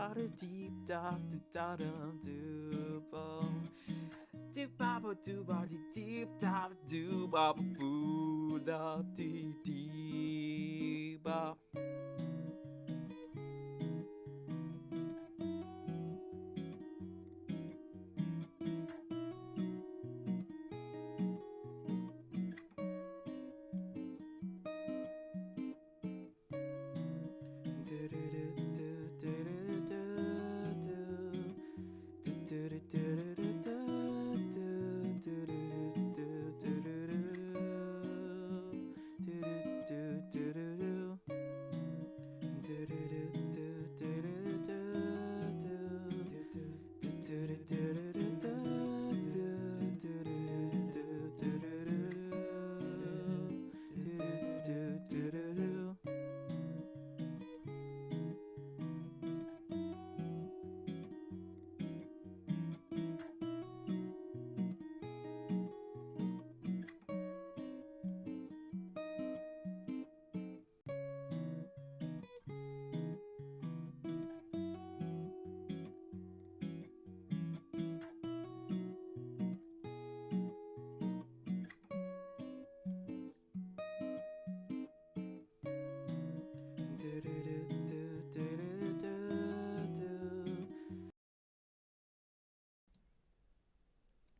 ba da deep da do da dum do bum. Do ba ba do ba dee deep da do ba ba boo da dee dee ba.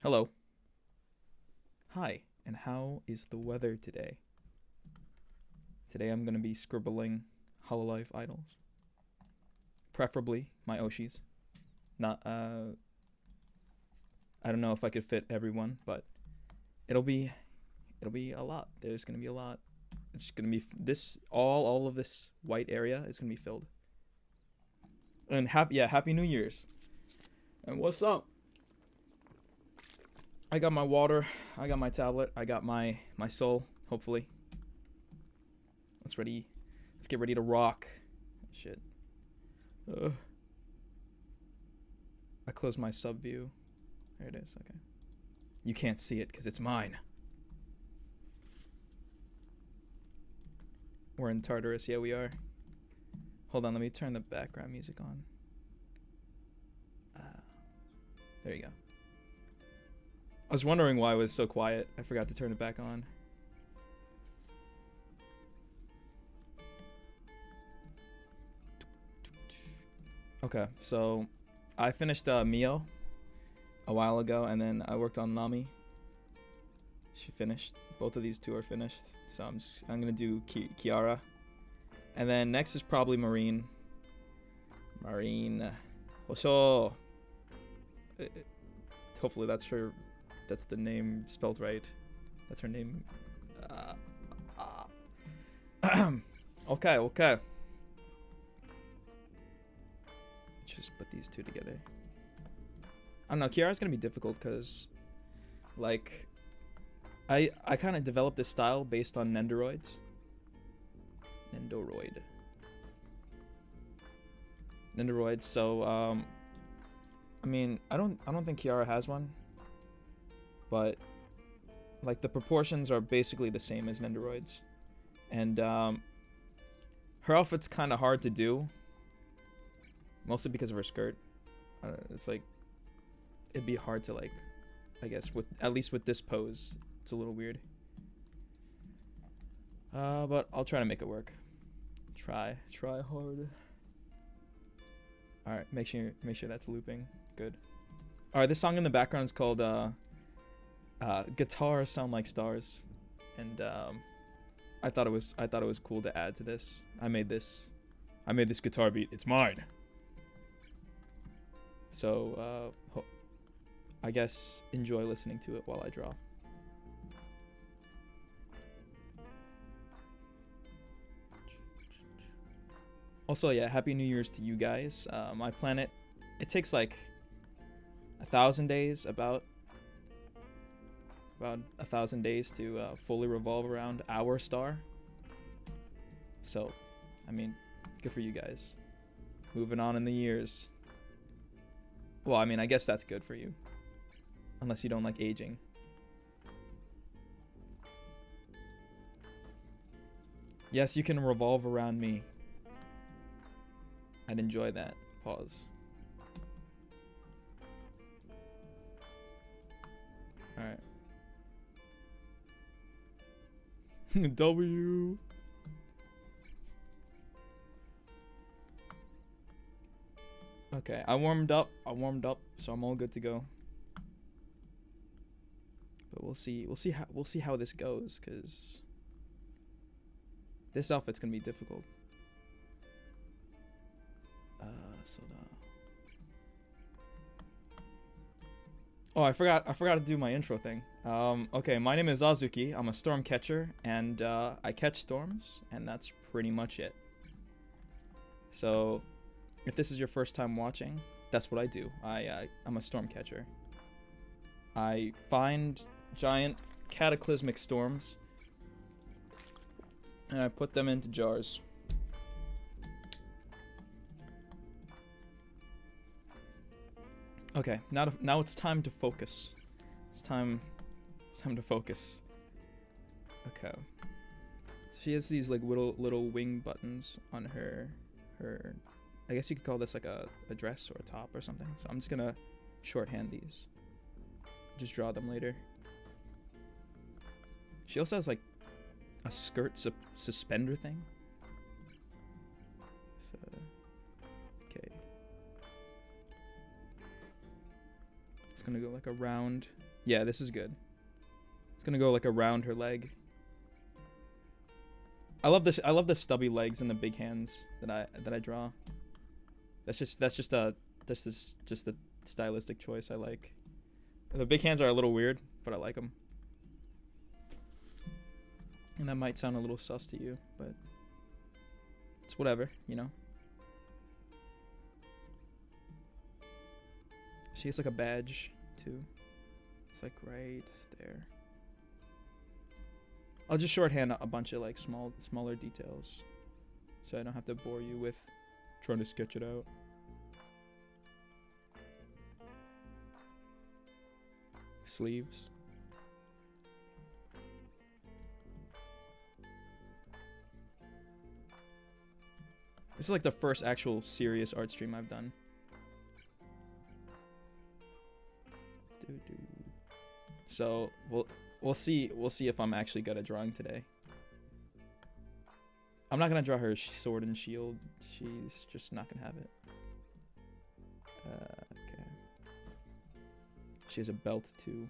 Hello. Hi, and how is the weather today? Today I'm going to be scribbling Hololive idols. Preferably my Oshis. Not, I don't know if I could fit everyone, but it'll be a lot. There's going to be a lot. It's going to be all of this white area is going to be filled. And happy New Year's. And what's up? I got my water, I got my tablet, I got my soul, hopefully. Let's get ready to rock. Shit. I closed my sub view. There it is, okay. You can't see it because it's mine. We're in Tartarus, yeah we are. Hold on, let me turn the background music on. There you go. I was wondering why it was so quiet. I forgot to turn it back on. Okay, so I finished Mio a while ago, and then I worked on Nami. She finished. Both of these two are finished. So I'm gonna do Kiara, and then next is probably Marine. Hosho. Hopefully that's her. That's the name spelled right. That's her name. Okay. Let's just put these two together. I don't know. Kiara's gonna be difficult because, like, I kind of developed this style based on Nendoroids. Nendoroids. So I mean, I don't think Kiara has one. But, like, the proportions are basically the same as Nendoroids. And, her outfit's kind of hard to do. Mostly because of her skirt. It's like, it'd be hard to, like, I guess, at least with this pose. It's a little weird. But I'll try to make it work. Try hard. Alright, make sure that's looping. Good. Alright, this song in the background is called, Guitars Sound Like Stars, and I thought it was cool to add to this. I made this guitar beat. It's mine. So I guess enjoy listening to it while I draw. Also, yeah, Happy New Year's to you guys. My planet, it takes like 1,000 days, about 1,000 days to fully revolve around our star. So, I mean, good for you guys. Moving on in the years. Well, I mean, I guess that's good for you. Unless you don't like aging. Yes, you can revolve around me. I'd enjoy that. Pause. Alright. W. Okay, I warmed up, so I'm all good to go. But we'll see how this goes, cause this outfit's gonna be difficult. Oh, I forgot to do my intro thing. Okay, my name is AAzuki. I'm a storm catcher, and I catch storms, and that's pretty much it. So, if this is your first time watching, that's what I do. I'm a storm catcher. I find giant cataclysmic storms, and I put them into jars. Okay, now it's time to focus. It's time to focus. Okay. So she has these like little wing buttons on her I guess you could call this like a dress or a top or something. So I'm just gonna shorthand these. Just draw them later. She also has like a skirt suspender thing. So, okay. It's gonna go like around. Yeah, this is good. It's gonna go like around her leg. I love this. I love the stubby legs and the big hands that I draw. That's just a stylistic choice I like. The big hands are a little weird, but I like them. And that might sound a little sus to you, but it's whatever, you know. She has like a badge too. It's like right there. I'll just shorthand a bunch of like smaller details, so I don't have to bore you with trying to sketch it out. Sleeves. This is like the first actual serious art stream I've done. So we'll see if I'm actually good at drawing today. I'm not gonna draw her sword and shield. She's just not gonna have it. Okay. She has a belt too.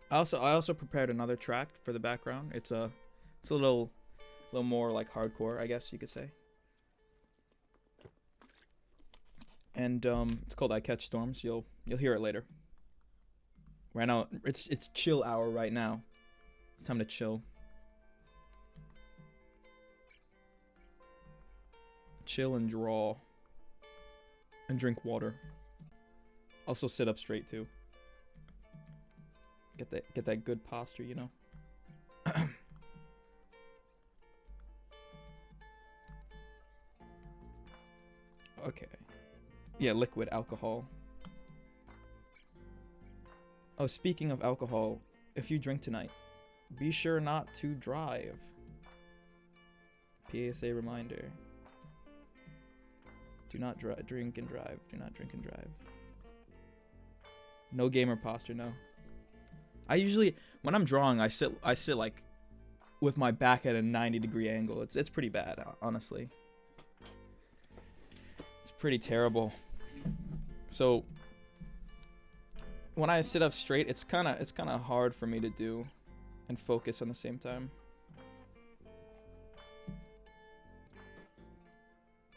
I also prepared another track for the background. It's a little more like hardcore, I guess you could say. And it's called I Catch Storms. You'll hear it later. Right now it's chill hour right now. It's time to chill. Chill and draw. And drink water. Also sit up straight too. Get that good posture, you know. Okay. Yeah, liquid alcohol. Oh, speaking of alcohol, if you drink tonight, be sure not to drive. PSA reminder. Do not drink and drive. Do not drink and drive. No gamer posture, no. I usually, when I'm drawing, I sit like with my back at a 90-degree angle. It's pretty bad, honestly. It's pretty terrible. So when I sit up straight, it's kind of hard for me to do and focus on the same time.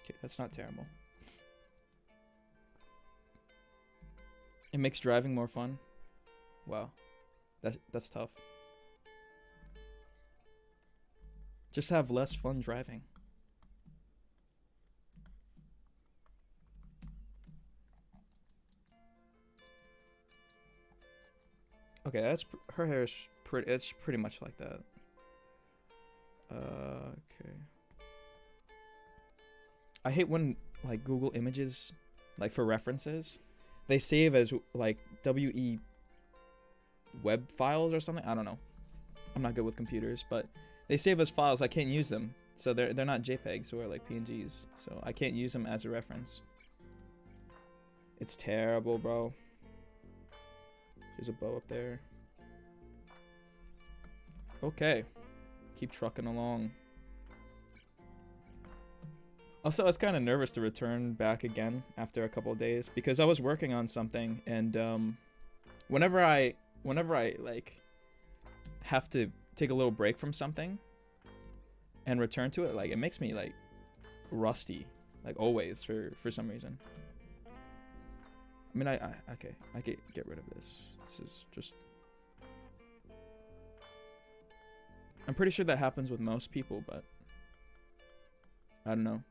Okay, that's not terrible. It makes driving more fun. Wow. That's tough. Just have less fun driving. Okay, that's her hair is pretty. It's pretty much like that. Okay. I hate when like Google Images, like for references, they save as like WE web files or something. I don't know. I'm not good with computers, but they save as files. I can't use them, so they're not JPEGs or like PNGs, so I can't use them as a reference. It's terrible, bro. There's a bow up there. Okay, keep trucking along. Also, I was kind of nervous to return back again after a couple of days because I was working on something, and whenever I like have to take a little break from something and return to it, like it makes me like rusty, like always for some reason. I mean, okay, I can get rid of this. This is just. I'm pretty sure that happens with most people, but I don't know.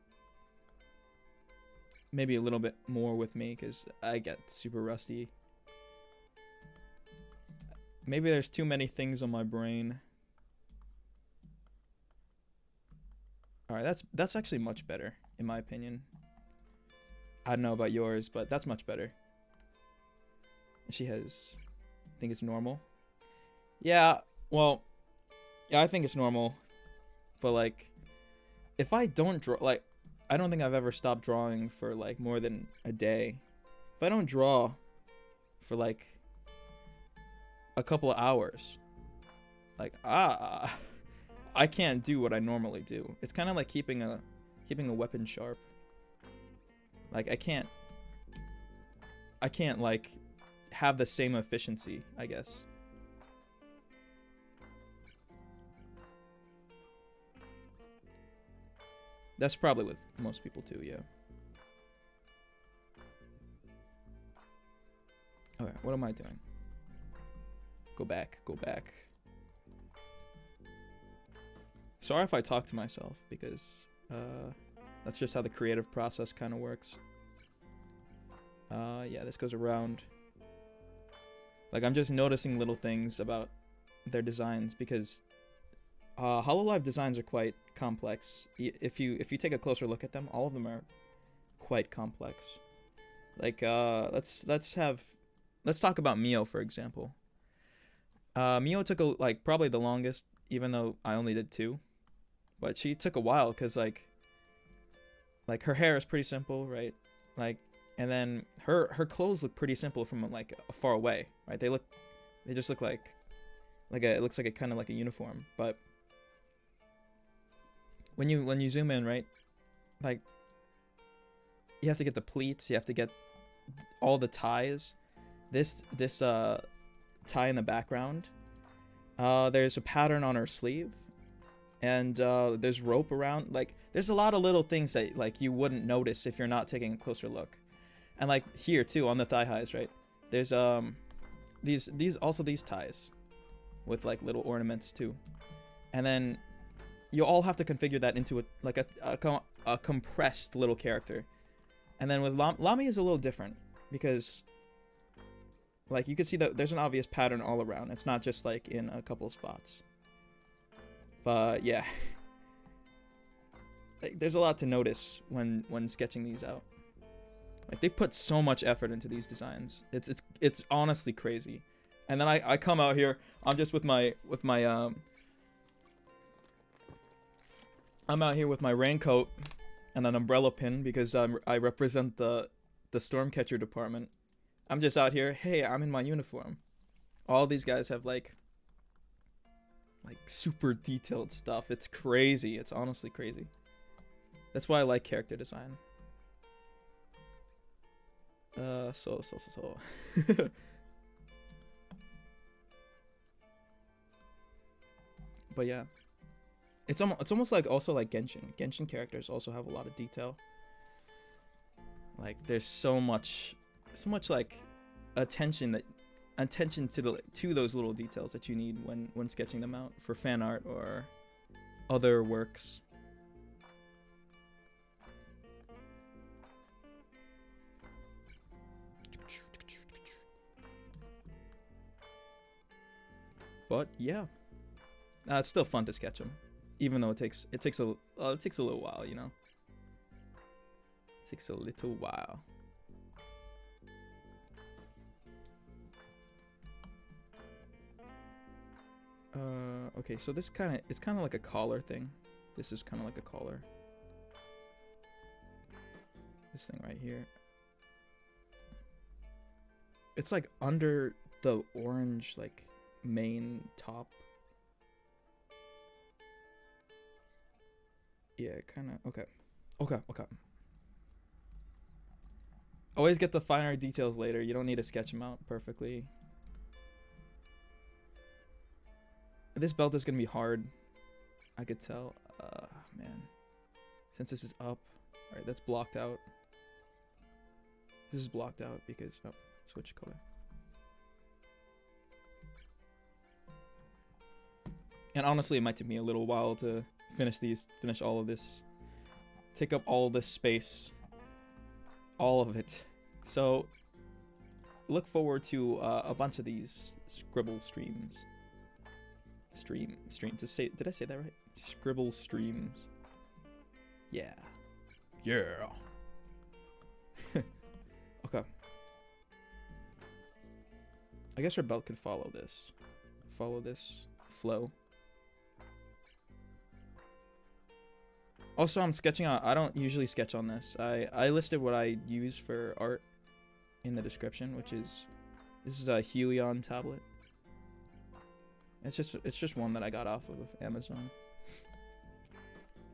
Maybe a little bit more with me because I get super rusty. Maybe there's too many things on my brain. Alright, that's actually much better, in my opinion. I don't know about yours, but that's much better. She has... I think it's normal. Yeah, well... Yeah, I think it's normal. But, like... If I don't draw... Like, I don't think I've ever stopped drawing for, like, more than a day. If I don't draw for, like... a couple of hours, like I can't do what I normally do. It's kind of like keeping a weapon sharp. Like I can't like have the same efficiency, I guess. That's probably with most people too, yeah. Okay, what am I doing? Go back. Sorry if I talk to myself, because that's just how the creative process kind of works. Yeah, this goes around. Like, I'm just noticing little things about their designs, because Hololive designs are quite complex. If you take a closer look at them, all of them are quite complex. Like, let's talk about Mio, for example. Mio took probably the longest, even though I only did 2. But she took a while because like her hair is pretty simple, right? Like, and then her clothes look pretty simple from like far away, right? They just look like it looks like a kind of like a uniform. But when you zoom in, right? Like, you have to get the pleats, you have to get all the ties. This tie in the background. There's a pattern on her sleeve, and there's rope around. Like, there's a lot of little things that like you wouldn't notice if you're not taking a closer look. And like here too on the thigh highs, right? There's these ties with like little ornaments too, and then you all have to configure that into a compressed little character. And then with Lami is a little different because, like, you can see that there's an obvious pattern all around. It's not just, like, in a couple spots. But, yeah. Like, there's a lot to notice when sketching these out. Like, they put so much effort into these designs. It's honestly crazy. And then I come out here. I'm just with my I'm out here with my raincoat and an umbrella pin because I represent the Stormcatcher department. I'm just out here, hey, I'm in my uniform. All these guys have like super detailed stuff. It's crazy. It's honestly crazy. That's why I like character design. So. But yeah. It's almost like also like Genshin. Genshin characters also have a lot of detail. Like, there's so much like attention to those little details that you need when sketching them out for fan art or other works. But yeah, it's still fun to sketch them, even though it takes a little while, you know. It takes a little while. Okay, so this it's kind of like a collar thing. This is kind of like a collar. This thing right here. It's like under the orange like main top. Yeah, kind of. Okay. Always get the finer details later. You don't need to sketch them out perfectly. This belt is gonna be hard. I could tell. Man. Since this is up. Alright, that's blocked out. This is blocked out because... Oh, switch color. And honestly, it might take me a little while to finish all of this. Take up all this space. All of it. So, look forward to a bunch of these scribble streams. Did I say that right? Scribble streams. Yeah. Yeah. Okay. I guess our belt could follow this. Follow this flow. Also, I'm sketching on... I don't usually sketch on this. I listed what I use for art in the description, which is... This is a Huion tablet. It's just one that I got off of Amazon.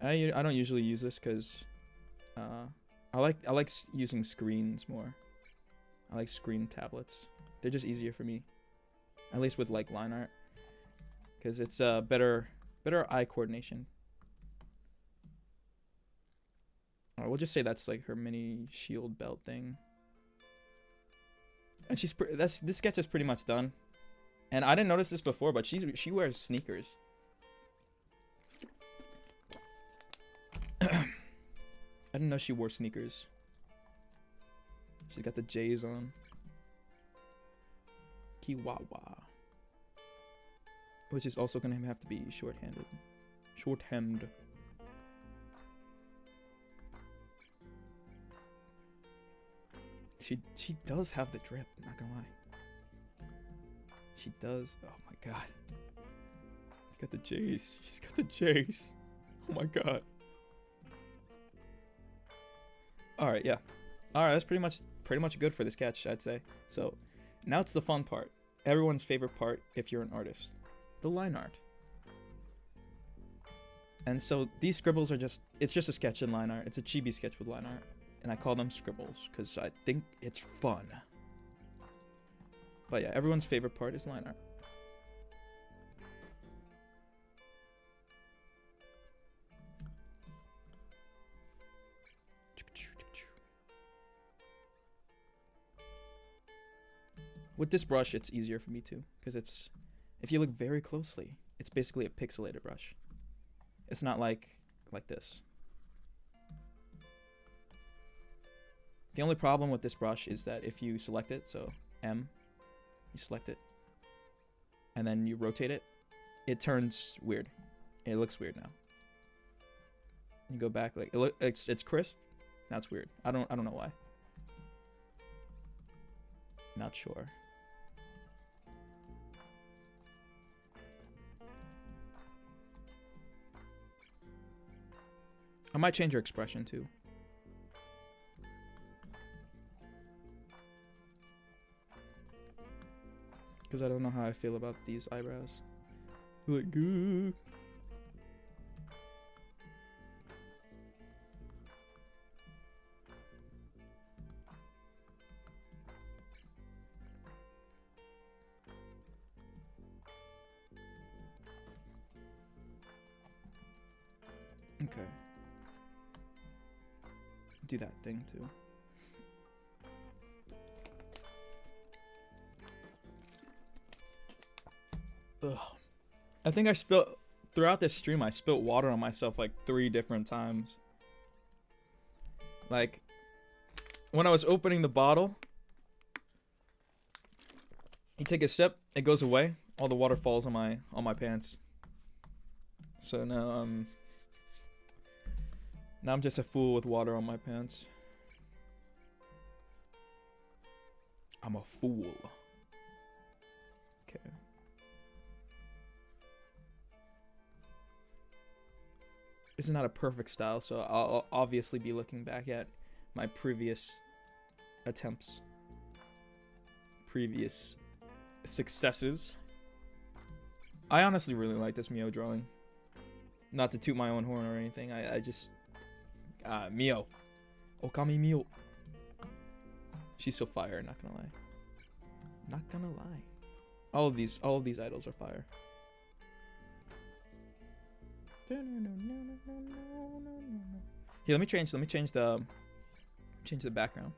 I don't usually use this because I like using screens more. I like screen tablets. They're just easier for me, at least with like line art, because it's better eye coordination. Alright, we'll just say that's like her mini shield belt thing. And this sketch is pretty much done. And I didn't notice this before, but she wears sneakers. I didn't know she wore sneakers. She's got the J's on. Kiwawa. Which is also gonna have to be short-handed. Short-hand. She does have the drip, I'm not gonna lie. She does. Oh my god. She's got the J's. She's got the J's. Oh my god. Alright, yeah. Alright, that's pretty much good for this sketch, I'd say. So, now it's the fun part. Everyone's favorite part if you're an artist. The line art. And so, these scribbles are it's just a sketch in line art. It's a chibi sketch with line art. And I call them scribbles, because I think it's fun. But yeah, everyone's favorite part is line art. With this brush, it's easier for me too, because if you look very closely, it's basically a pixelated brush. It's not like this. The only problem with this brush is that if you select it, so M, you select it, and then you rotate it, it turns weird. It looks weird now. You go back, like it's crisp. That's weird. I don't know why. Not sure. I might change your expression too. Because I don't know how I feel about these eyebrows. Like, goo. Okay. Do that thing too. Ugh. I think throughout this stream, I spilled water on myself like 3 different times. Like, when I was opening the bottle, you take a sip, it goes away, all the water falls on my pants. So now I'm just a fool with water on my pants. I'm a fool. Okay. this is not a perfect style, so I'll obviously be looking back at my previous attempts, previous successes. I honestly really like this Mio drawing. Not to toot my own horn or anything. I just Mio. Okami Mio. She's so fire, not gonna lie. Not gonna lie. All of these idols are fire. Here, let me change the background.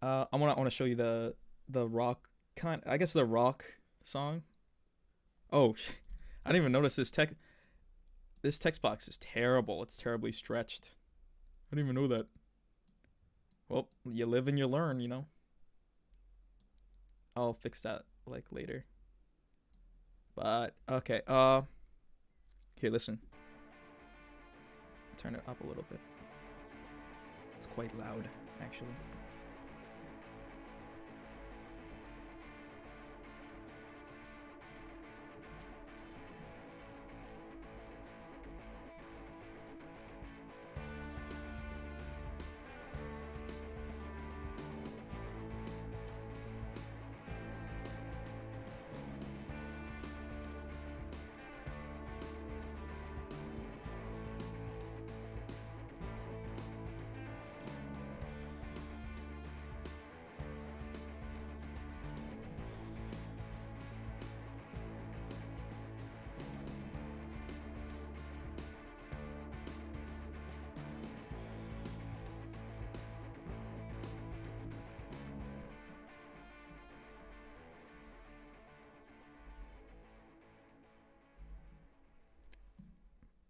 I wanna show you the rock kind. I guess the rock song. Oh, I didn't even notice this text. This text box is terrible. It's terribly stretched. I didn't even know that. Well, you live and you learn, you know. I'll fix that like later. But okay, here, listen. Turn it up a little bit. It's quite loud, actually.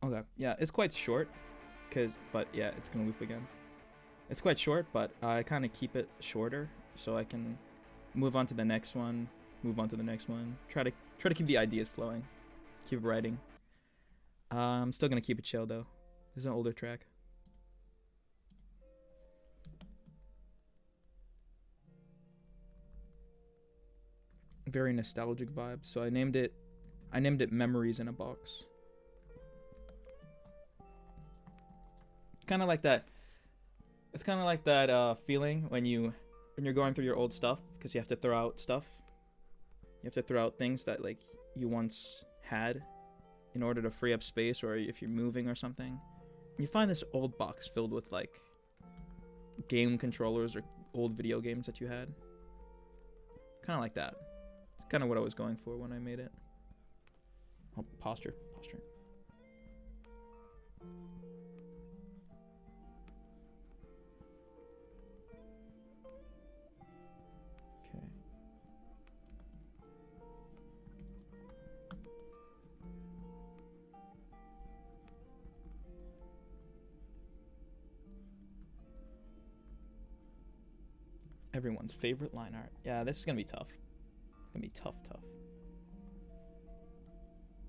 Okay, yeah, it's quite short, but yeah, it's gonna loop again. It's quite short, but I kind of keep it shorter so I can move on to the next one, Try to keep the ideas flowing, keep writing. I'm still gonna keep it chill though. This is an older track. Very nostalgic vibe. So I named it Memories in a Box. Kind of like that. It's kind of like that feeling when you're going through your old stuff, because you have to throw out stuff. You have to throw out things that like you once had in order to free up space, or if you're moving or something. You find this old box filled with like game controllers or old video games that you had. Kind of like that. It's kind of what I was going for when I made it. Oh, posture. Everyone's favorite line art. Yeah, this is gonna be tough. It's gonna be tough. I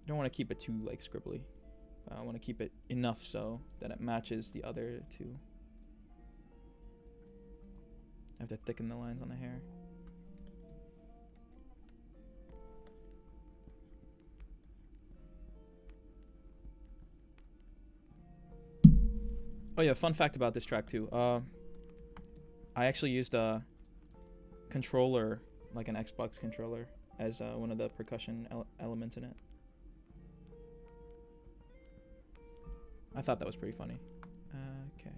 don't want to keep it too like scribbly. I want to keep it enough so that it matches the other two. I have to thicken the lines on the hair. Oh yeah, fun fact about this track too. I actually used a controller, like an Xbox controller, as one of the percussion elements in it. I thought that was pretty funny. Okay.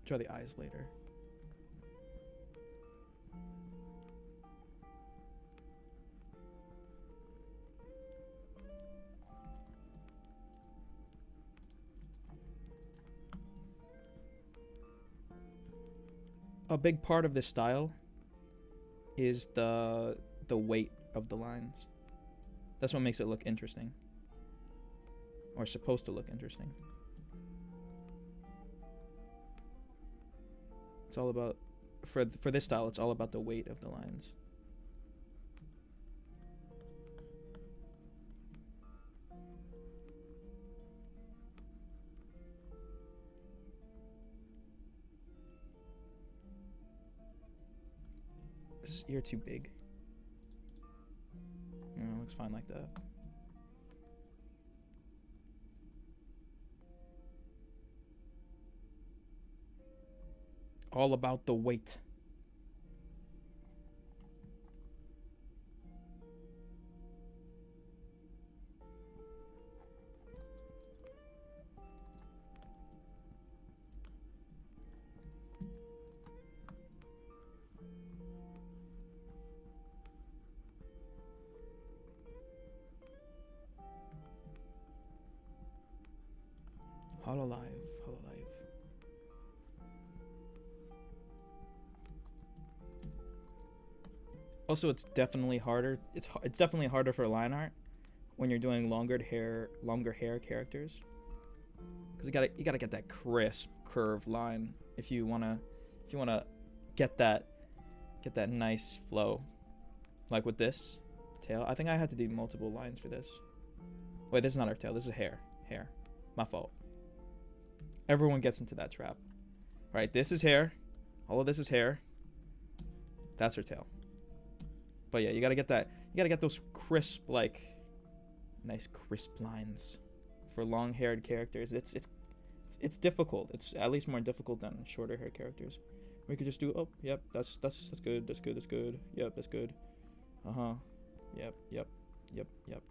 Draw the eyes later. A big part of this style is the weight of the lines. That's what makes it look interesting, or supposed to look interesting. It's all about, for this style, it's all about the weight of the lines. Is ear too big? No, looks fine like that. All about the weight. Hololive. Also, it's definitely harder. It's definitely harder for line art when you're doing longer hair characters, because you gotta get that crisp curved line if you wanna get that nice flow. Like with this tail, I think I had to do multiple lines for this. Wait, this is not our tail. This is hair. My fault. Everyone gets into that trap. Right, this is hair. All of this is hair. That's her tail. But yeah, you gotta get that. You gotta get those crisp, like, nice crisp lines for long-haired characters. It's difficult. It's at least more difficult than shorter-haired characters. We could just do. Oh, yep. That's good. That's good. Yep, that's good. Yep.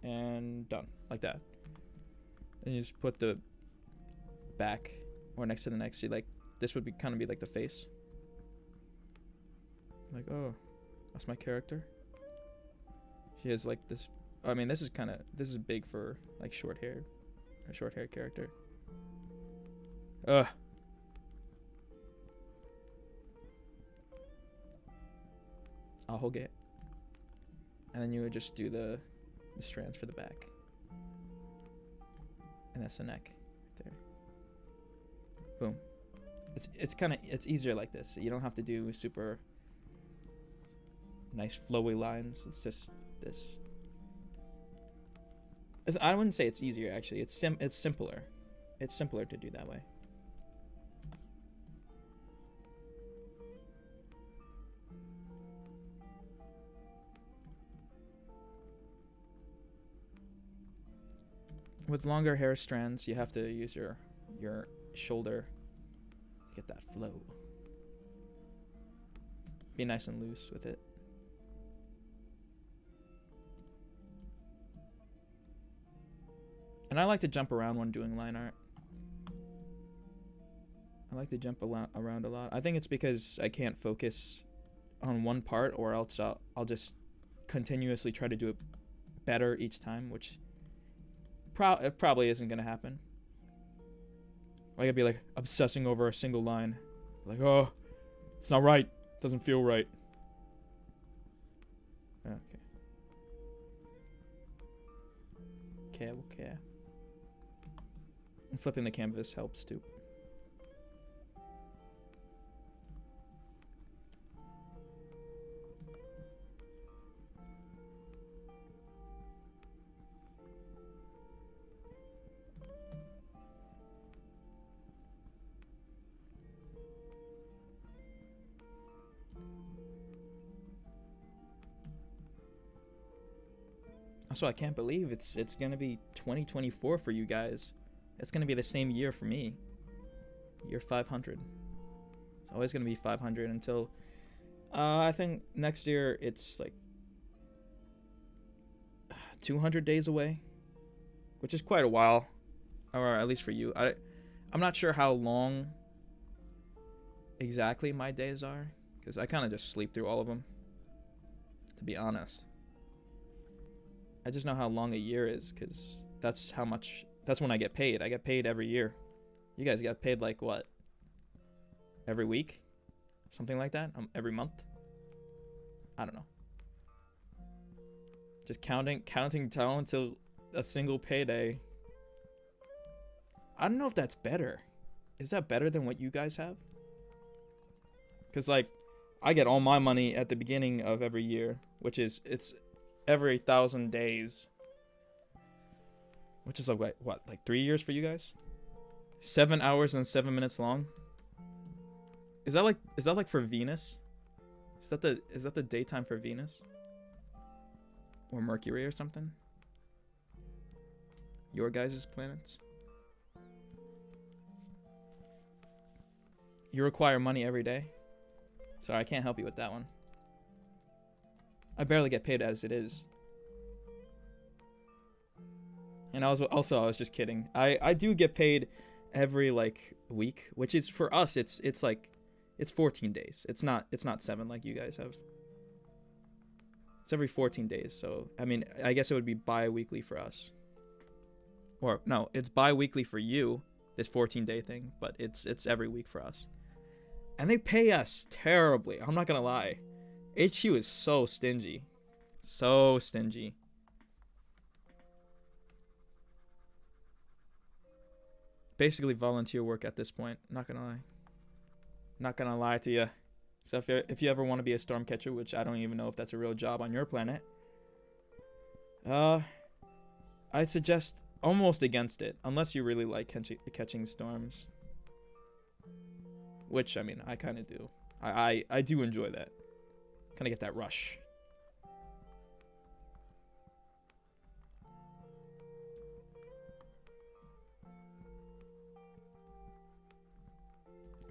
And done like that. And you just put the back or next to the neck. See, like this would be kind of be like the face. Like, oh, that's my character. She has like this. I mean, this is big for like short-haired character. I'll hold it. And then you would just do the strands for the back. And that's the neck there. Boom. It's easier like this. You don't have to do super nice flowy lines. It's just this. I wouldn't say it's easier, actually. It's simpler. It's simpler to do that way. With longer hair strands, you have to use your shoulder to get that flow. Be nice and loose with it. And I like to jump around when doing line art. I like to jump around a lot. I think it's because I can't focus on one part, or else I'll just continuously try to do it better each time, which it probably isn't gonna happen. I gotta be like obsessing over a single line, like, oh, it's not right, doesn't feel right. Okay. And flipping the canvas helps too. Also, I can't believe it's gonna be 2024 for you guys. It's gonna be the same year for me. Year 500. It's always gonna be 500 until I think next year it's like 200 days away, which is quite a while, or at least for you. I'm not sure how long exactly my days are, because I kind of just sleep through all of them, to be honest. I just know how long a year is, because that's when I get paid. I get paid every year. You guys get paid like what? Every week? Something like that? Every month? I don't know. Just counting down until a single payday. I don't know if that's better. Is that better than what you guys have? Because like, I get all my money at the beginning of every year, which is, it's every 1,000 days, which is like what, like 3 years for you guys? 7 hours and 7 minutes long. Is that like for Venus? Is that the daytime for Venus? Or Mercury or something? Your guys' planets? You require money every day? Sorry, I can't help you with that one. I barely get paid as it is. And I was just kidding. I do get paid every like week, which is for us it's like it's 14 days. It's not 7 like you guys have. It's every 14 days. So, I mean, I guess it would be bi-weekly for us. Or no, it's bi-weekly for you, this 14-day thing, but it's every week for us. And they pay us terribly. I'm not going to lie. HQ is so stingy. So stingy. Basically volunteer work at this point. Not going to lie. Not going to lie to you. So if you ever want to be a storm catcher, which I don't even know if that's a real job on your planet, I'd suggest almost against it, unless you really like catching storms. Which, I mean, I kind of do. I do enjoy that. Kind of get that rush.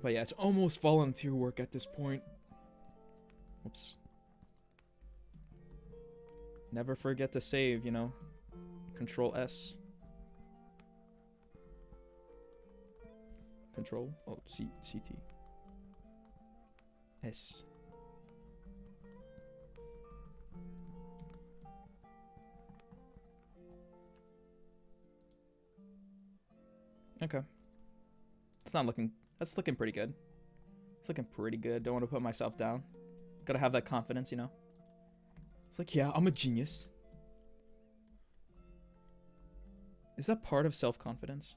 But yeah, it's almost volunteer work at this point. Oops. Never forget to save, you know. Control S. Control? Oh, CT. S. Okay. It's not looking... That's looking pretty good. It's looking pretty good. Don't want to put myself down. Gotta have that confidence, you know? It's like, yeah, I'm a genius. Is that part of self-confidence?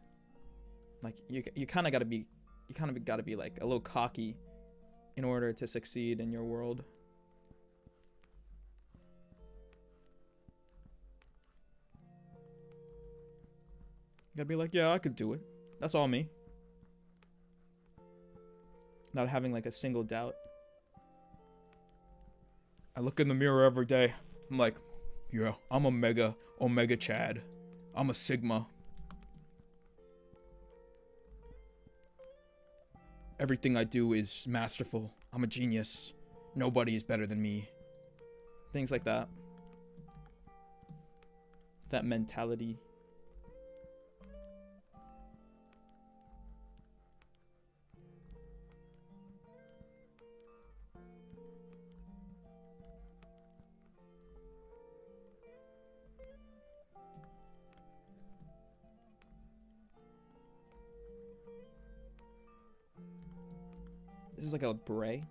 Like, you kind of gotta be... You kind of gotta be, like, a little cocky in order to succeed in your world. You gotta be like, yeah, I could do it. That's all me. Not having like a single doubt. I look in the mirror every day. I'm like, yeah, I'm Omega Chad. I'm a Sigma. Everything I do is masterful. I'm a genius. Nobody is better than me. Things like that. That mentality. This is like a beret.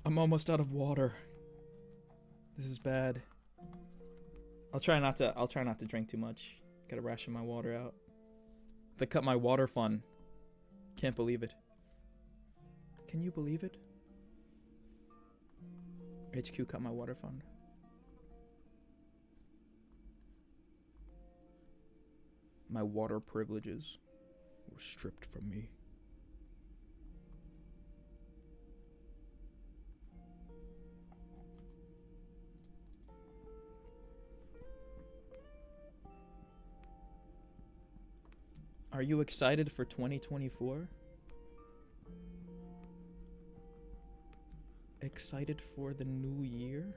I'm almost out of water. This is bad. I'll try not to drink too much. Gotta ration my water out. They cut my water fund. Can't believe it. Can you believe it? HQ cut my water fund. My water privileges were stripped from me. Are you excited for 2024? Excited for the new year?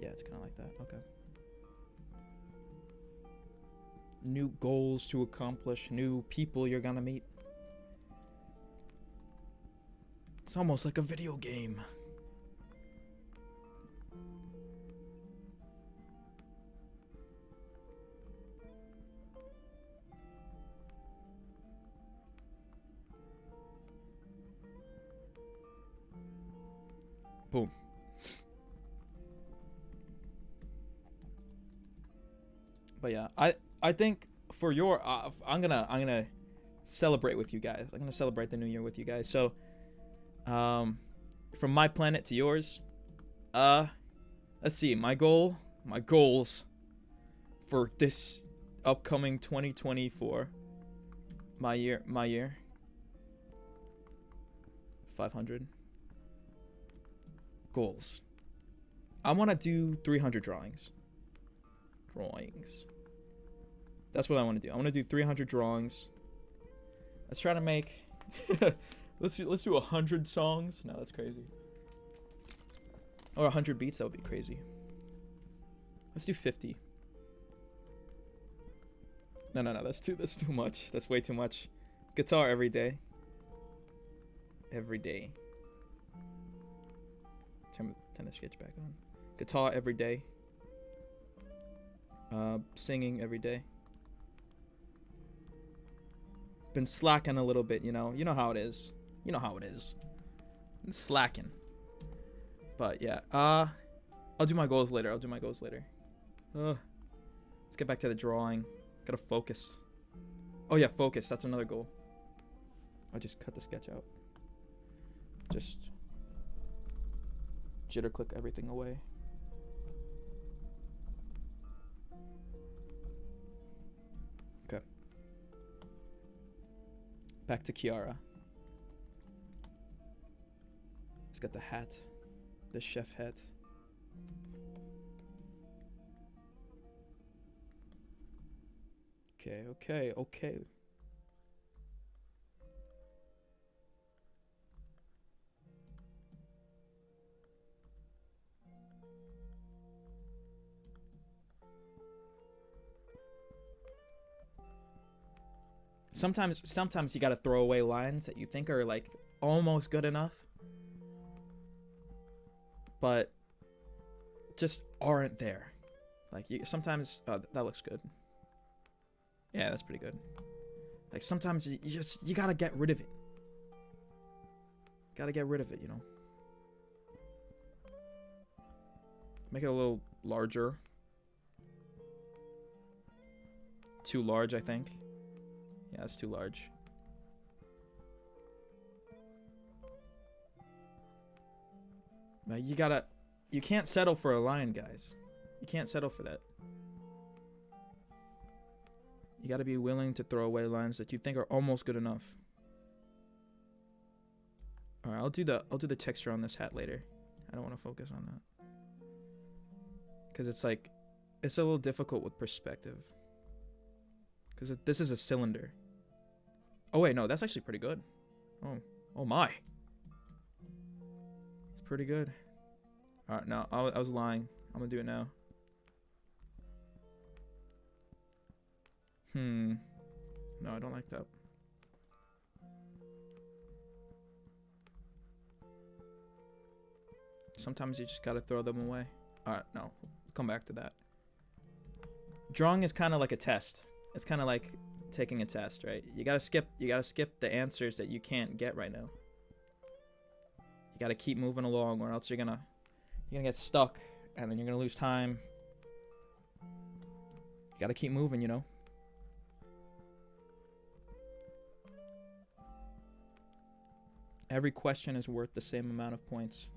Yeah, it's kind of like that. Okay. New goals to accomplish, new people you're gonna meet. It's almost like a video game. Boom. But yeah, I think for your I'm gonna celebrate with you guys. I'm gonna celebrate the new year with you guys. So, from my planet to yours, let's see. My goals for this upcoming 2024. My year. 500 goals. I want to do 300 drawings. That's what I want to do. I want to do 300 drawings. Let's try to make let's do 100 songs. No, that's crazy. Or 100 beats, that would be crazy. Let's do 50. No, that's too much. That's way too much. Guitar every day. Every day. Turn the sketch back on. Guitar every day. Singing every day. Been slacking a little bit, you know. You know how it is. Been slacking. But yeah, I'll do my goals later. Let's get back to the drawing. Gotta focus. Oh yeah, focus. That's another goal. I'll just cut the sketch out. Just jitter click everything away. Okay. Back to Kiara. He's got the hat. The chef hat. Okay. Sometimes you gotta throw away lines that you think are like almost good enough, but just aren't there. Like sometimes that looks good. Yeah, that's pretty good. Like sometimes you gotta get rid of it. You know. Make it a little larger. Too large, I think. Yeah, that's too large. Now you can't settle for a line, guys. You can't settle for that. You gotta be willing to throw away lines that you think are almost good enough. All right, I'll do the texture on this hat later. I don't want to focus on that because it's a little difficult with perspective. Because this is a cylinder. Oh wait, no, that's actually pretty good. Oh my. It's pretty good. All right, no, I was lying. I'm gonna do it now. No, I don't like that. Sometimes you just gotta throw them away. Alright, no. Come back to that. Drawing is kind of like a test. It's kind of like taking a test, right? You gotta skip the answers that you can't get right now. You gotta keep moving along, or else you're gonna get stuck, and then you're gonna lose time. You gotta keep moving, you know. Every question is worth the same amount of points.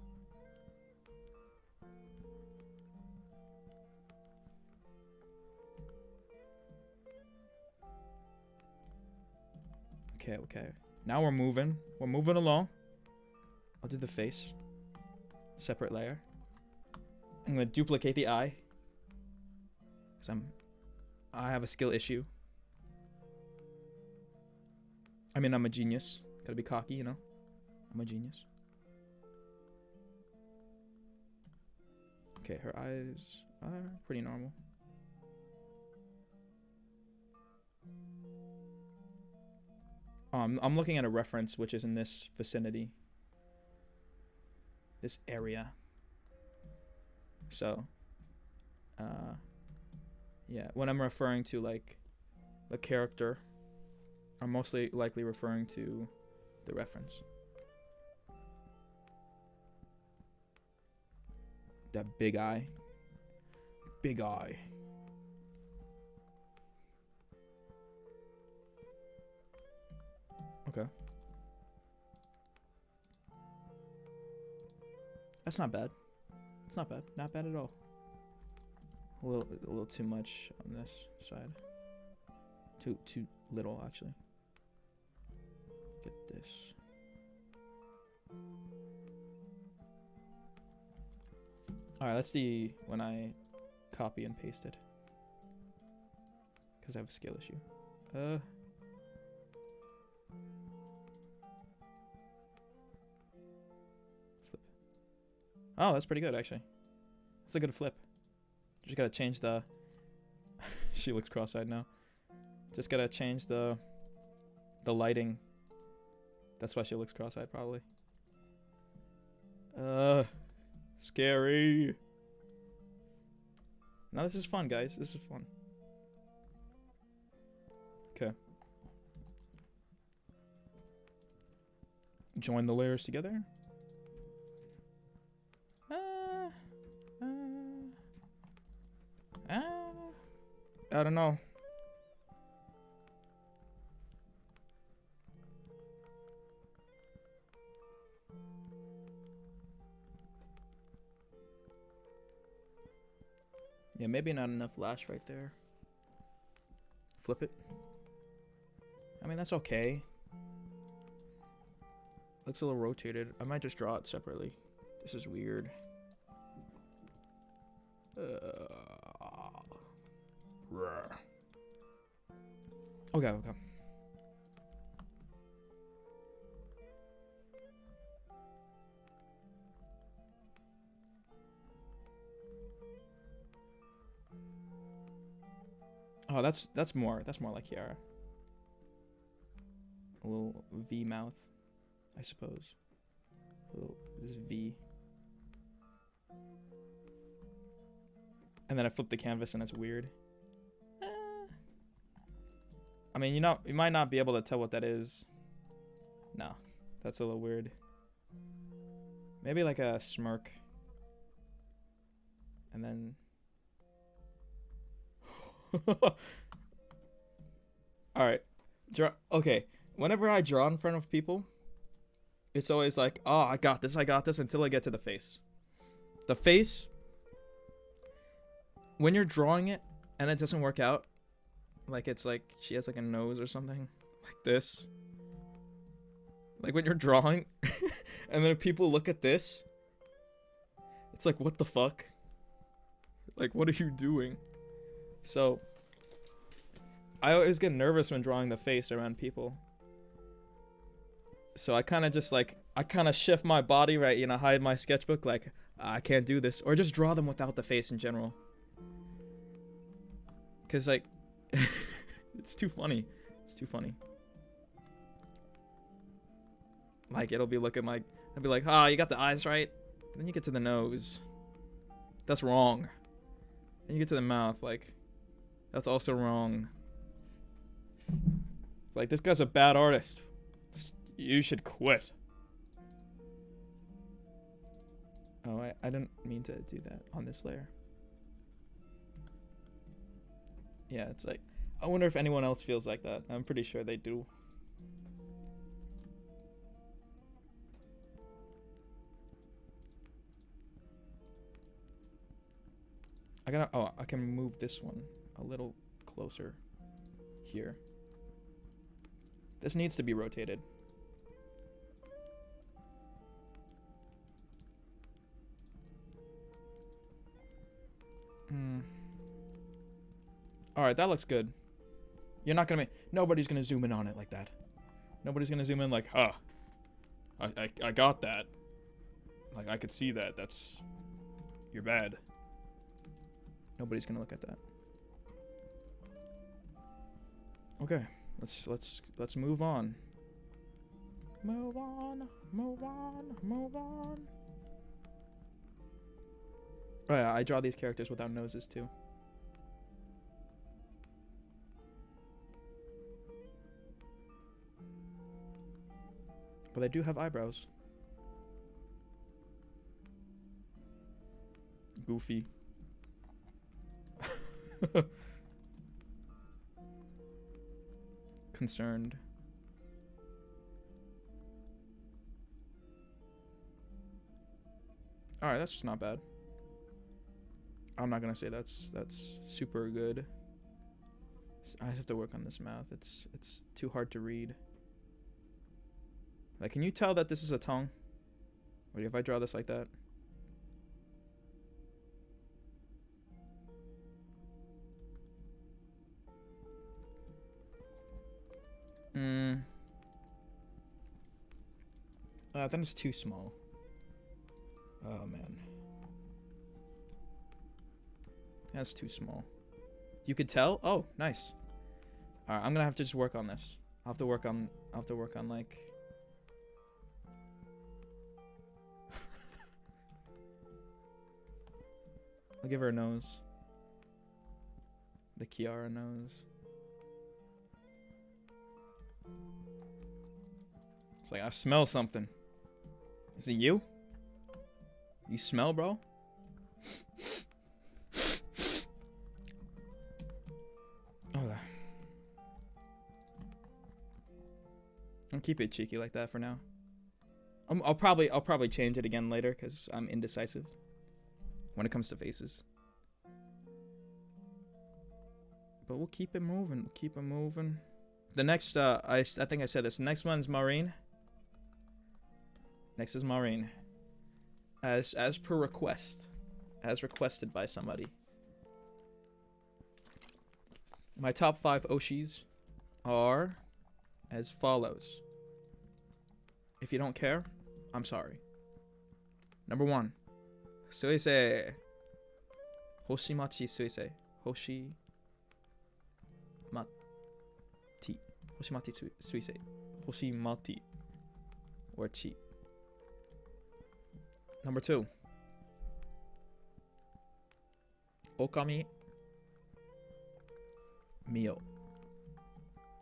Okay. Now we're moving. We're moving along. I'll do the face. Separate layer. I'm gonna duplicate the eye. Because I have a skill issue. I mean, I'm a genius. Gotta be cocky, you know. I'm a genius. Okay, her eyes are pretty normal. I'm looking at a reference which is in this vicinity. This area. So, yeah, when I'm referring to like the character, I'm mostly likely referring to the reference. That big eye. Big eye. Okay. That's not bad. It's not bad. Not bad at all. A little too much on this side. Too little, actually. Get this. Alright, let's see when I copy and paste it. Because I have a scale issue. Flip. Oh, that's pretty good, actually. That's a good flip. Just gotta change the... She looks cross-eyed now. Just gotta change the lighting. That's why she looks cross-eyed, probably. Scary. No, this is fun, guys. This is fun. Okay. Join the layers together. I don't know. Yeah, maybe not enough lash right there. Flip it. I mean, that's okay. Looks a little rotated. I might just draw it separately. This is weird. Okay, okay. Oh, that's more like Kiara. A little V mouth, I suppose. A little this V. And then I flip the canvas and it's weird. I mean, you might not be able to tell what that is. No, that's a little weird. Maybe like a smirk. And then... Alright. Okay. Whenever I draw in front of people, it's always like, oh, I got this, until I get to the face. The face, when you're drawing it and it doesn't work out, like it's like she has like a nose or something, like this. Like when you're drawing, and then people look at this, it's like, what the fuck? Like, what are you doing? So, I always get nervous when drawing the face around people. So I kind of just like, I kind of shift my body, right? You know, hide my sketchbook, like, I can't do this. Or just draw them without the face in general. Because, like, it's too funny. It's too funny. Like, it'll be looking like, I'll be like, ah, you got the eyes right. Then you get to the nose. That's wrong. Then you get to the mouth, like, that's also wrong. Like, this guy's a bad artist. You should quit. Oh, I didn't mean to do that on this layer. Yeah, it's like, I wonder if anyone else feels like that. I'm pretty sure they do. I can move this one a little closer here. This needs to be rotated. Alright, that looks good. You're not gonna nobody's gonna zoom in on it like that. Nobody's gonna zoom in like, huh. I got that. Like, I could see that. That's... You're bad. Nobody's gonna look at that. Okay, let's move on. Move on, move on, move on. Oh yeah, I draw these characters without noses too. But they do have eyebrows. Goofy. Concerned. Alright, that's just not bad. I'm not gonna say that's super good. I have to work on this math. It's too hard to read. Like, can you tell that this is a tongue? Like, if I draw this like that. Then it's too small. Oh, man. That's too small. You could tell? Oh, nice. Alright, I'm gonna have to just work on this. I'll have to work on like... I'll give her a nose. The Kiara nose. It's like, I smell something. Is it you? You smell, bro? Okay. I'll keep it cheeky like that for now. I'll probably change it again later because I'm indecisive when it comes to faces. But we'll keep it moving. We'll keep it moving. The next, I think I said this. The next one's Maureen. Next is Maureen. As per request. As requested by somebody. My top 5 Oshis are as follows. If you don't care, I'm sorry. Number 1. Suisei. Hoshimachi Suisei. Hoshimati. Hoshimati Suisei. Hoshimati. Or chi. Number 2. Okami Mio.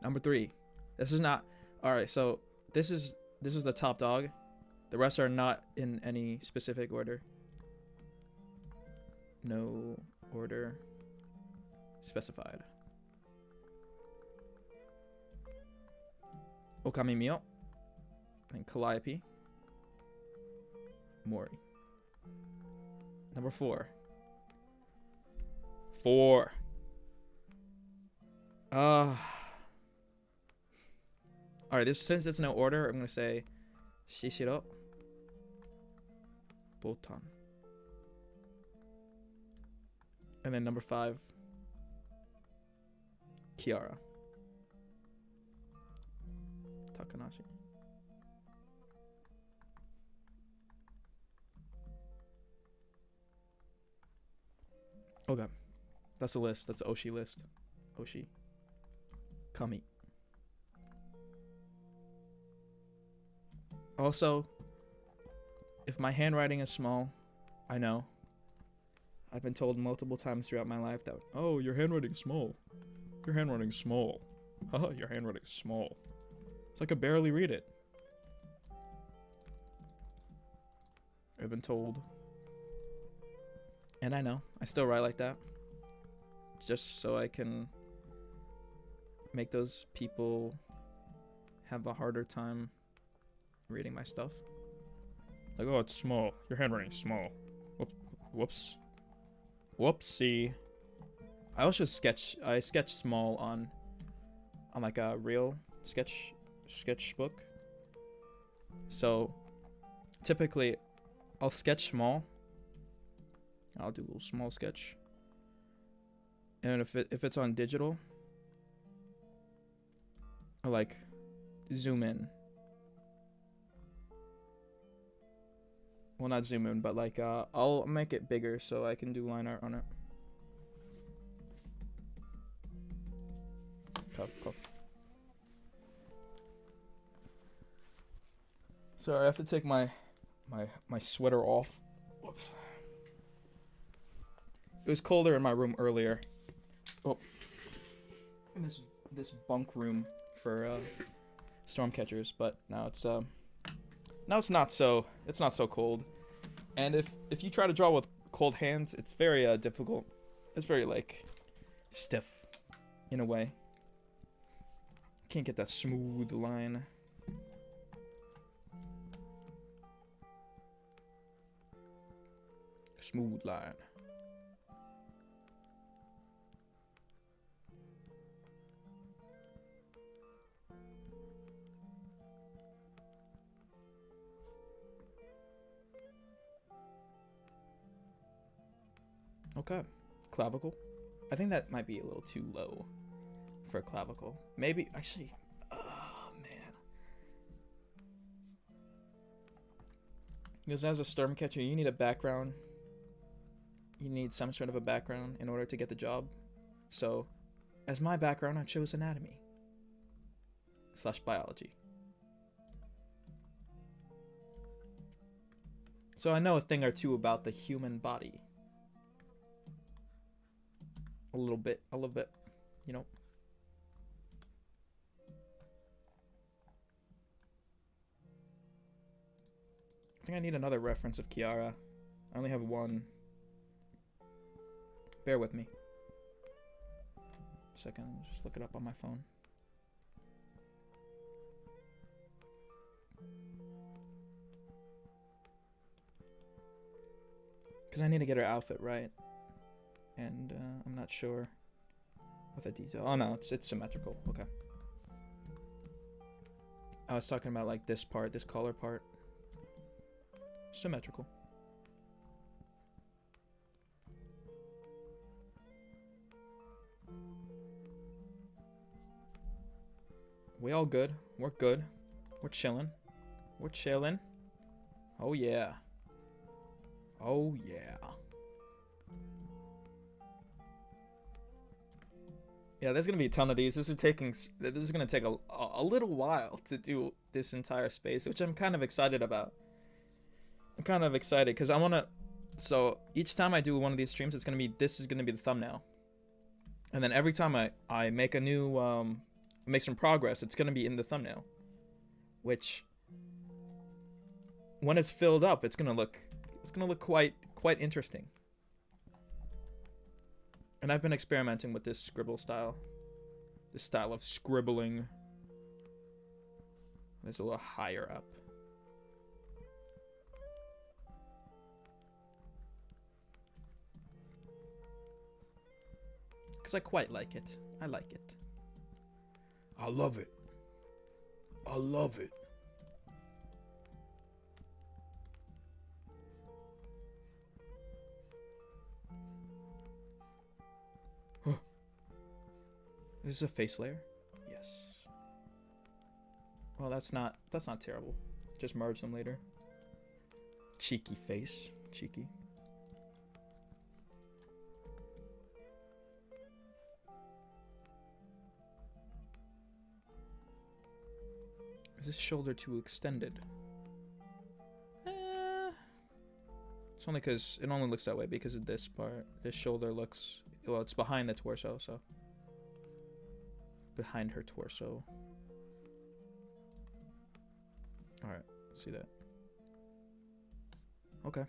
Number 3. This is not... Alright, so this is the top dog. The rest are not in any specific order. No order specified. Okami Mio. And Calliope. Mori. Number 4. Alright, since it's no order, I'm gonna say Shishiro. Botan. And then number 5. Kiara. Takanashi. Okay. That's a list. That's an Oshi list. Oshi. Kami. Also, if my handwriting is small, I know. I've been told multiple times throughout my life that, oh, your handwriting's small. Your handwriting's small. Haha, your handwriting's small. It's like I barely read it. I've been told. And I know. I still write like that. Just so I can make those people have a harder time reading my stuff. Like, oh, it's small. Your handwriting's small. Whoops. Whoopsie. I also sketch small on like a real sketchbook. So typically I'll sketch small. I'll do a little small sketch. And if it's on digital, I'll like zoom in. Well, not zoom in, but like I'll make it bigger so I can do line art on it. Cough. Sorry, I have to take my sweater off. Whoops. It was colder in my room earlier. Oh, in this bunk room for storm catchers, but now it's not so cold. And if you try to draw with cold hands, it's very difficult. It's very like stiff in a way. Can't get that smooth line. Smooth line. Okay. Clavicle. I think that might be a little too low for a clavicle. Maybe, actually, oh man. Because as a storm catcher, you need a background. You need some sort of a background in order to get the job. So, as my background, I chose anatomy / biology. So I know a thing or two about the human body. A little bit, you know. I think I need another reference of Kiara. I only have one. Bear with me. Second, just look it up on my phone. Because I need to get her outfit right. And I'm not sure what the detail. Oh no, it's symmetrical. Okay. I was talking about like this part, this collar part. Symmetrical. We all good. We're good. We're chilling. We're chilling. Oh yeah. Oh yeah. Yeah, there's gonna be a ton of these. This is gonna take a little while to do this entire space, which I'm kind of excited about. I'm kind of excited because I wanna. So each time I do one of these streams, this is gonna be the thumbnail, and then every time I make a new make some progress, it's gonna be in the thumbnail, which when it's filled up, it's gonna look quite interesting. And I've been experimenting with this scribble style. This style of scribbling. It's a little higher up. Because I quite like it. I like it. I love it. I love it. This is a face layer? Yes. Well, that's not terrible. Just merge them later. Cheeky face. Cheeky. Is this shoulder too extended? It's only because it only looks that way because of this part. This shoulder looks, well, it's behind the torso, so. Behind her torso. Alright, see that. Okay.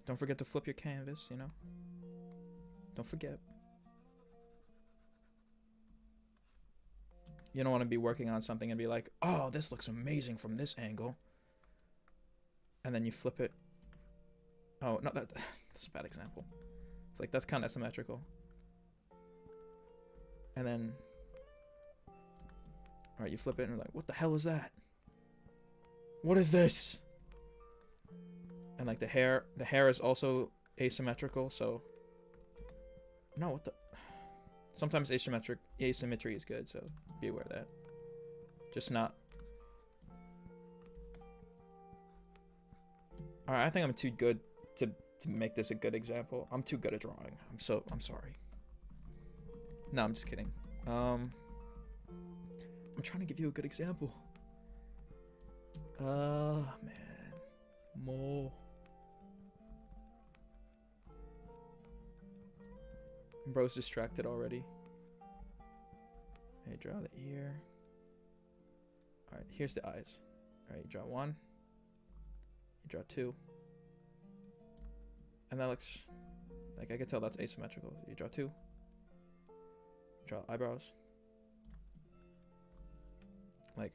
Don't forget to flip your canvas, you know? Don't forget. You don't want to be working on something and be like, oh, this looks amazing from this angle. And then you flip it. Oh, no, that's a bad example. It's like, that's kind of symmetrical. And then, alright, you flip it and you're like, what the hell is that? What is this? And like the hair is also asymmetrical, so. No, what the? Sometimes asymmetry is good, so be aware of that. Just not. Alright, I think I'm too good to make this a good example. I'm too good at drawing. I'm sorry. No, I'm just kidding. I'm trying to give you a good example. Man. More. Bro's distracted already. Hey, draw the ear. Alright, here's the eyes. Alright, you draw one. You draw two. And that looks like I can tell that's asymmetrical. You draw two. Draw eyebrows. Like,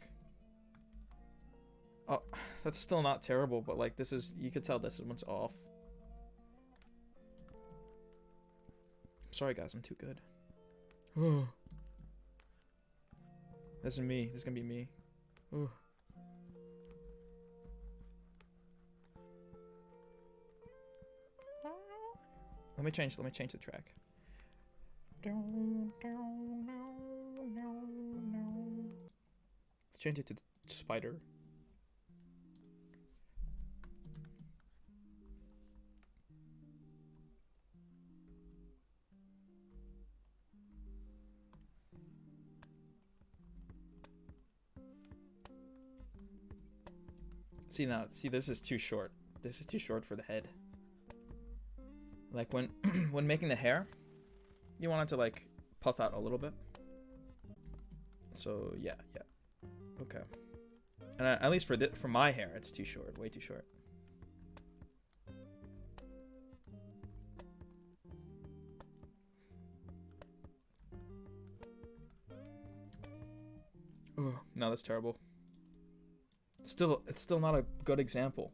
oh, that's still not terrible, but like this is, you could tell this one's off. Sorry guys, I'm too good. This is me. This is gonna be me. Ooh. Let me change the track. Let's change it to spider. See, this is too short. This is too short for the head. Like when when making the hair, you want it to like puff out a little bit. So yeah. Okay. And at least for my hair, it's too short, way too short. Oh, no, that's terrible. It's still not a good example.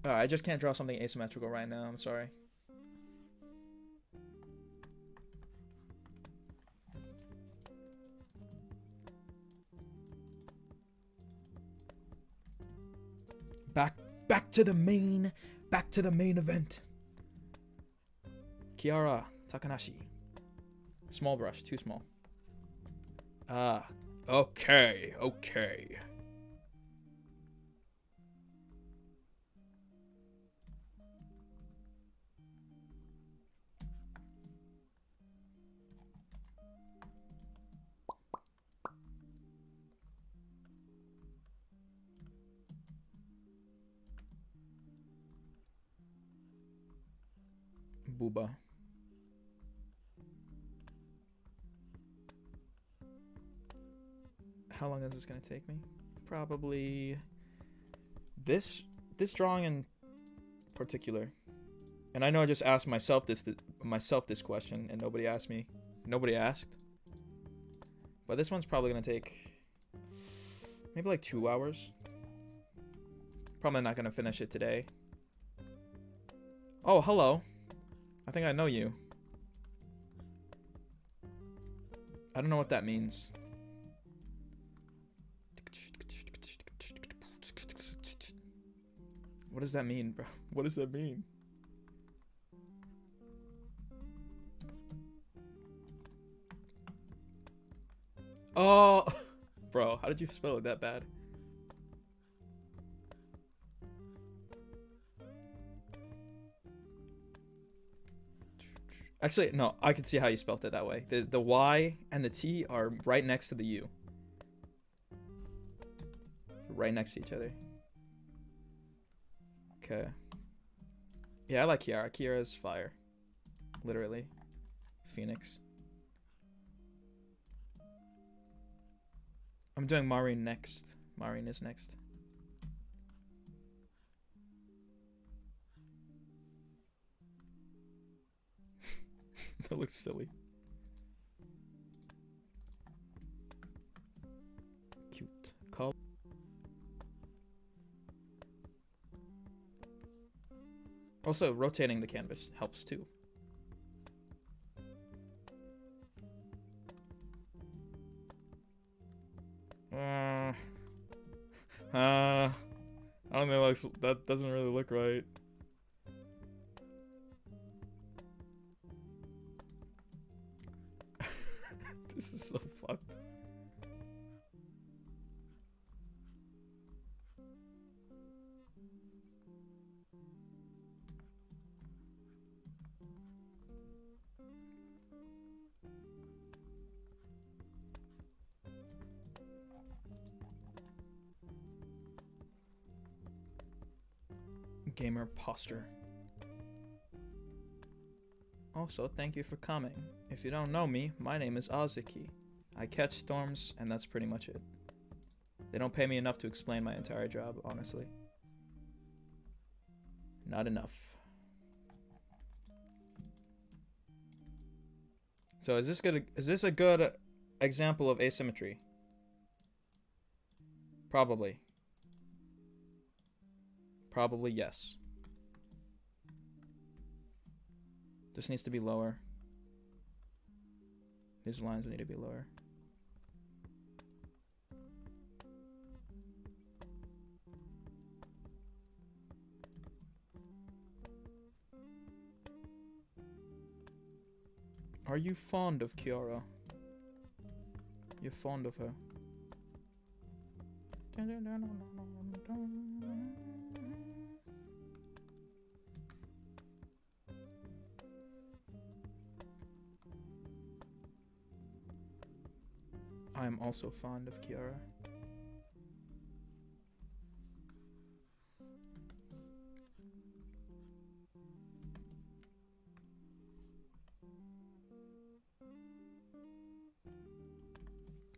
I just can't draw something asymmetrical right now. I'm sorry. Back to the main event. Kiara Takanashi. Small brush, too small. Okay. Booba. How long is this gonna take me? Probably this drawing in particular. And I know I just asked myself this question and nobody asked. But this one's probably gonna take maybe like 2 hours. Probably not gonna finish it today. Oh, hello. I think I know you. I don't know what that means. What does that mean, bro? What does that mean? Oh, bro, how did you spell it that bad? Actually, no, I can see how you spelled it that way. The Y and the T are right next to the U. Right next to each other. Okay. Yeah, I like Kiara. Kiara's fire. Literally. Phoenix. I'm doing Maureen next. Maureen is next. That looks silly. Cute. Color. Also, rotating the canvas helps too. I don't know, that doesn't really look right. This is so fucked. Gamer posture. Also, thank you for coming. If you don't know me, my name is AAzuki. I catch storms, and that's pretty much it. They don't pay me enough to explain my entire job, honestly. Not enough. So is this a good example of asymmetry? Probably. Probably yes. This needs to be lower. These lines need to be lower. Are you fond of Kiara? You're fond of her. I am also fond of Kiara.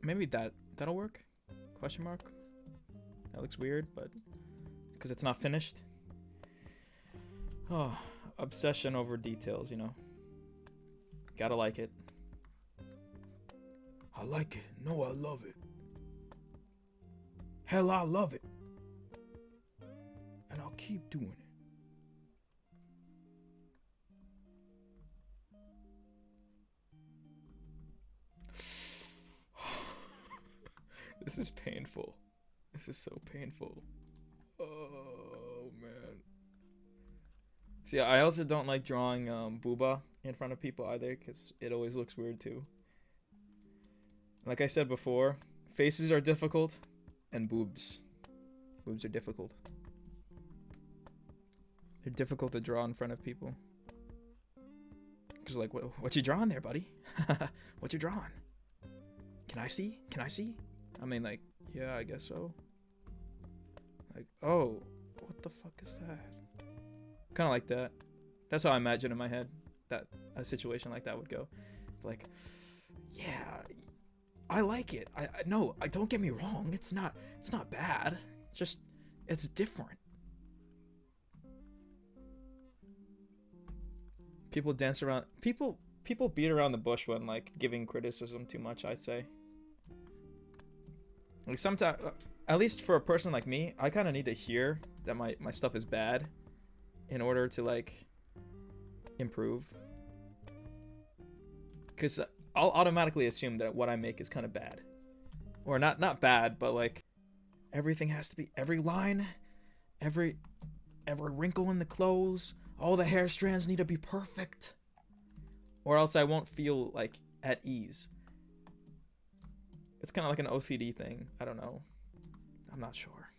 Maybe that'll work? Question mark? That looks weird, but because it's not finished. Oh, obsession over details, you know. Gotta like it. I like it. No, I love it. Hell, I love it. And I'll keep doing it. This is painful. This is so painful. Oh, man. See, I also don't like drawing booba in front of people either, because it always looks weird too. Like I said before, faces are difficult, and boobs. Boobs are difficult. They're difficult to draw in front of people. Because like, what you drawing there, buddy? What you drawing? Can I see? Can I see? I mean, like, yeah, I guess so. Like, oh, what the fuck is that? Kind of like that. That's how I imagine in my head that a situation like that would go. Like, yeah, I like it. No, don't get me wrong. It's not bad. Just, it's different. People dance around. People beat around the bush when like giving criticism too much, I'd say. Like sometimes, at least for a person like me, I kind of need to hear that my stuff is bad in order to like improve. Because I'll automatically assume that what I make is kind of bad. Or not bad, but like everything has to be, every line, every wrinkle in the clothes, all the hair strands need to be perfect. Or else I won't feel like at ease. It's kind of like an OCD thing. I don't know. I'm not sure.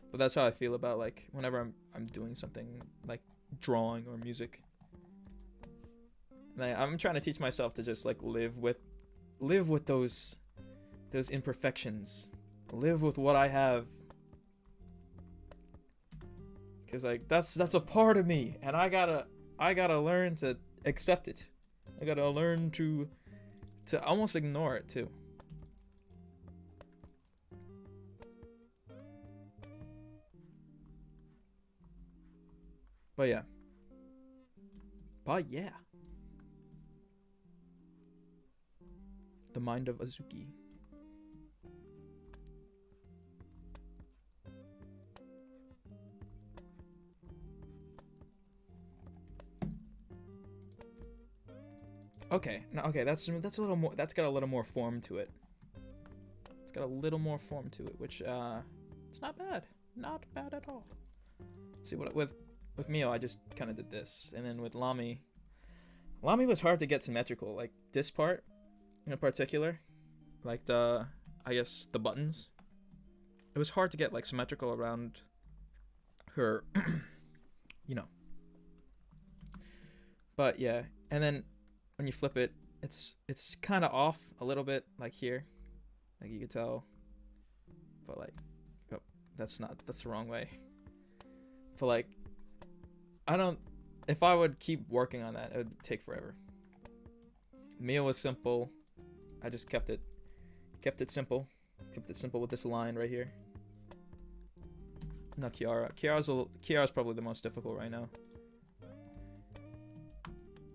But that's how I feel about like whenever I'm doing something like drawing or music. And I'm trying to teach myself to just like live with those imperfections. Live with what I have. Cause like that's a part of me, and I gotta learn to accept it. I gotta learn to almost ignore it too. But yeah. The mind of Azuki. Okay, no, okay, that's a little more. That's got a little more form to it. It's got a little more form to it, which it's not bad, not bad at all. See what with Mio, I just kind of did this, and then with Lami was hard to get symmetrical. Like this part in particular, like I guess the buttons. It was hard to get like symmetrical around her, you know. But yeah, and then when you flip it, it's kind of off a little bit, like here, like you can tell. But like, oh, that's the wrong way. But like, if I would keep working on that, it would take forever. Mia was simple. I just kept it simple. Kept it simple with this line right here. No, Kiara's probably the most difficult right now.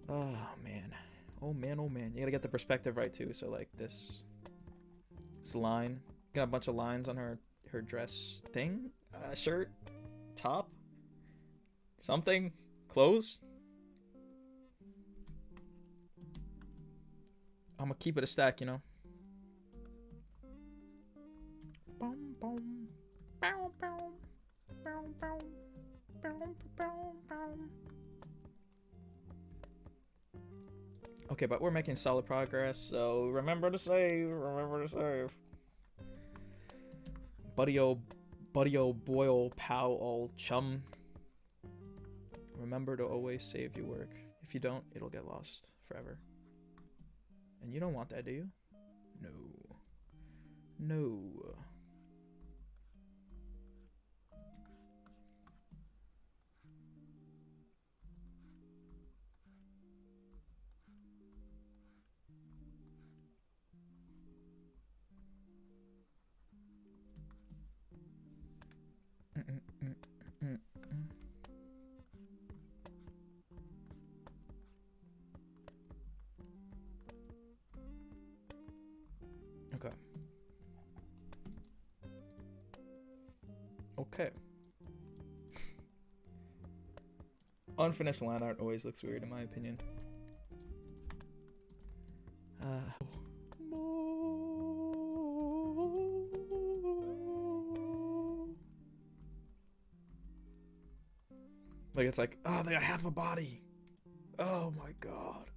Oh man. Oh man, oh man. You gotta get the perspective right too. So like this line. Got a bunch of lines on her dress thing. Shirt. Top. Something. Clothes. I'm gonna keep it a stack, you know. Okay, but we're making solid progress, so remember to save. Remember to save. Buddy-o, boy-o, pal, old chum. Remember to always save your work. If you don't, it'll get lost forever. And you don't want that, do you? No. No. Okay. Okay. Unfinished line art always looks weird in my opinion. Like it's like, oh, they got half a body. Oh my god.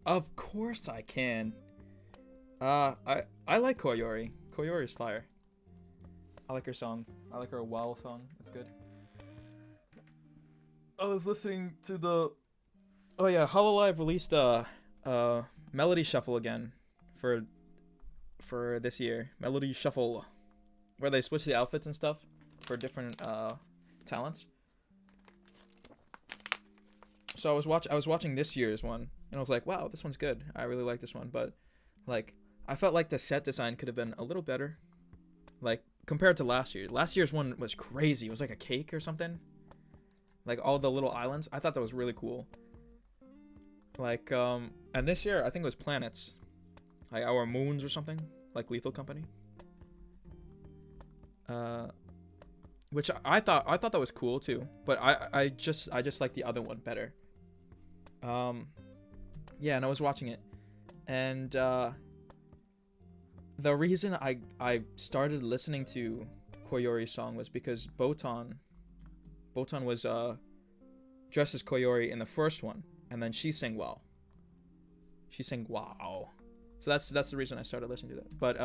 Of course I can. I like Koyori. Koyori's fire. I like her song. I like her WoW song. It's good. I was listening to the Hololive released Melody Shuffle again for this year. Melody Shuffle, where they switch the outfits and stuff for different talents. So I was watching this year's one, and I was like, wow, this one's good. I really like this one, but like I felt like the set design could have been a little better, like compared to last year. Last year's one was crazy. It was like a cake or something, like all the little islands. I thought that was really cool. Like and this year I think it was planets, like our moons or something, like Lethal Company. Which I thought that was cool too, but I just like the other one better. Yeah, and I was watching it, and the reason I started listening to Koyori's song was because Botan was dressed as Koyori in the first one, and then she sang wow. So that's the reason I started listening to that. But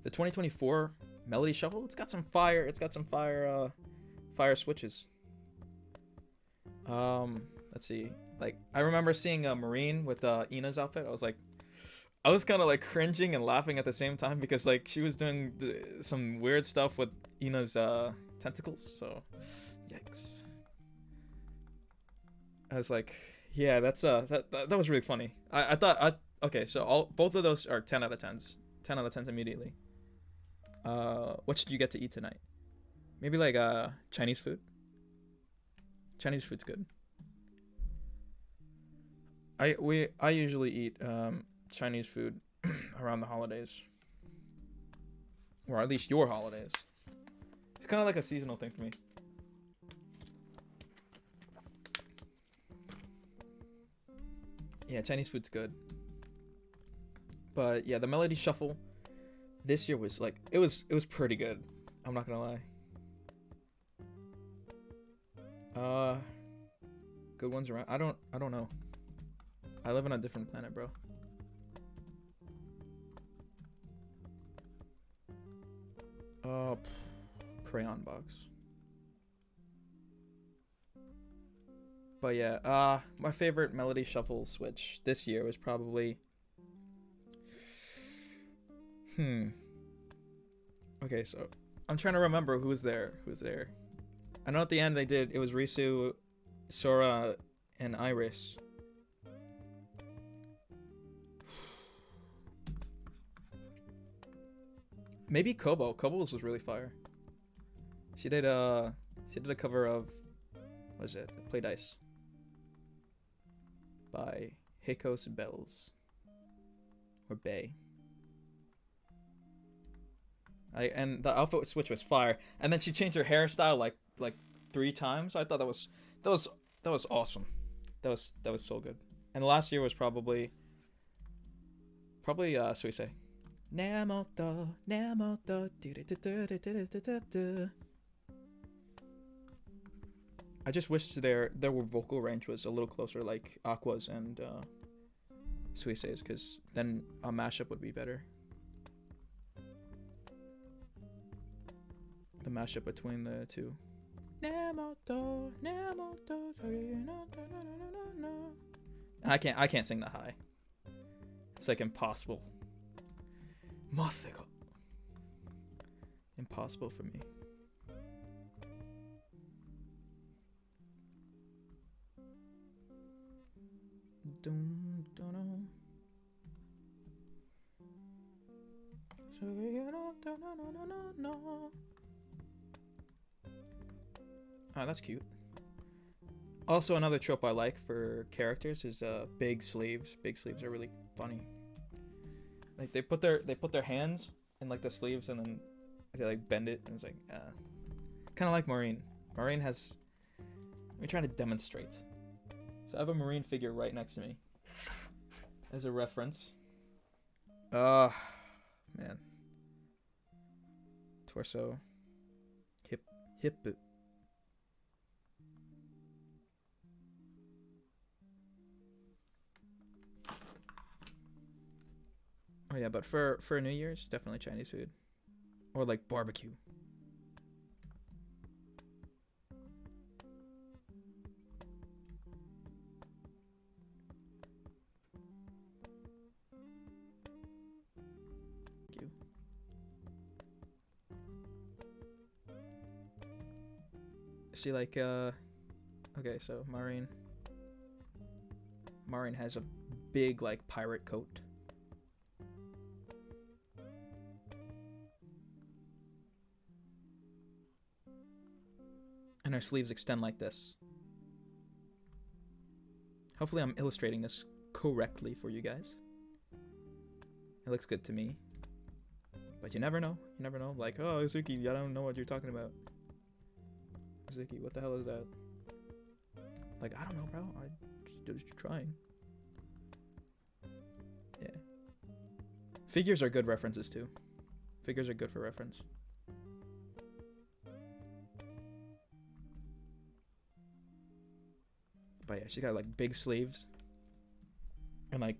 the 2024 Melody Shuffle, it's got some fire fire switches. Let's see. Like I remember seeing a Marine with Ina's outfit. I was kind of like cringing and laughing at the same time because like she was doing some weird stuff with Ina's tentacles. So, yikes. I was like, yeah, that's that was really funny. I thought okay, so both of those are 10 out of 10s. 10 out of 10s immediately. What should you get to eat tonight? Maybe like Chinese food. Chinese food's good. I usually eat Chinese food around the holidays, or at least your holidays. It's kind of like a seasonal thing for me. Yeah, Chinese food's good. But yeah, the Melody Shuffle this year was like it was pretty good. I'm not gonna lie. Good ones around. I don't know. I live on a different planet, bro. Crayon box. But yeah, my favorite Melody Shuffle switch this year was probably Okay, so I'm trying to remember who was there. I know at the end it was Risu, Sora, and Iris. Maybe Kobo. Kobo's was really fire. She did a cover of, what is it? Play Dice by Heikos Bells or Bay. And the outfit switch was fire. And then she changed her hairstyle like 3 times. I thought that was awesome. That was so good. And the last year was probably Suisei. Namoto, Namoto, I just wish their vocal range was a little closer, like Aqua's and Suisei's, because then a mashup would be better. The mashup between the two. Namoto, Namoto, and I can't sing that high. It's like impossible. Masako. Impossible for me. Dun, dun, dun. Oh, that's cute. Also, another trope I like for characters is big sleeves. Big sleeves are really funny. Like they put their hands in like the sleeves and then they like bend it and it's like kind of like Marine. Marine has. Let me try to demonstrate. So I have a Marine figure right next to me as a reference. Man. Torso. Hip. Oh yeah, but for New Year's, definitely Chinese food. Or like barbecue. See, like, okay, so Marine has a big, like, pirate coat. And her sleeves extend like this. Hopefully I'm illustrating this correctly for you guys. It looks good to me. But you never know. You never know. Like, oh, Azuki, I don't know what you're talking about. Azuki, what the hell is that? Like, I don't know, bro. I just trying. Yeah. Figures are good references, too. Figures are good for reference. But yeah, she's got, like, big sleeves. And, like,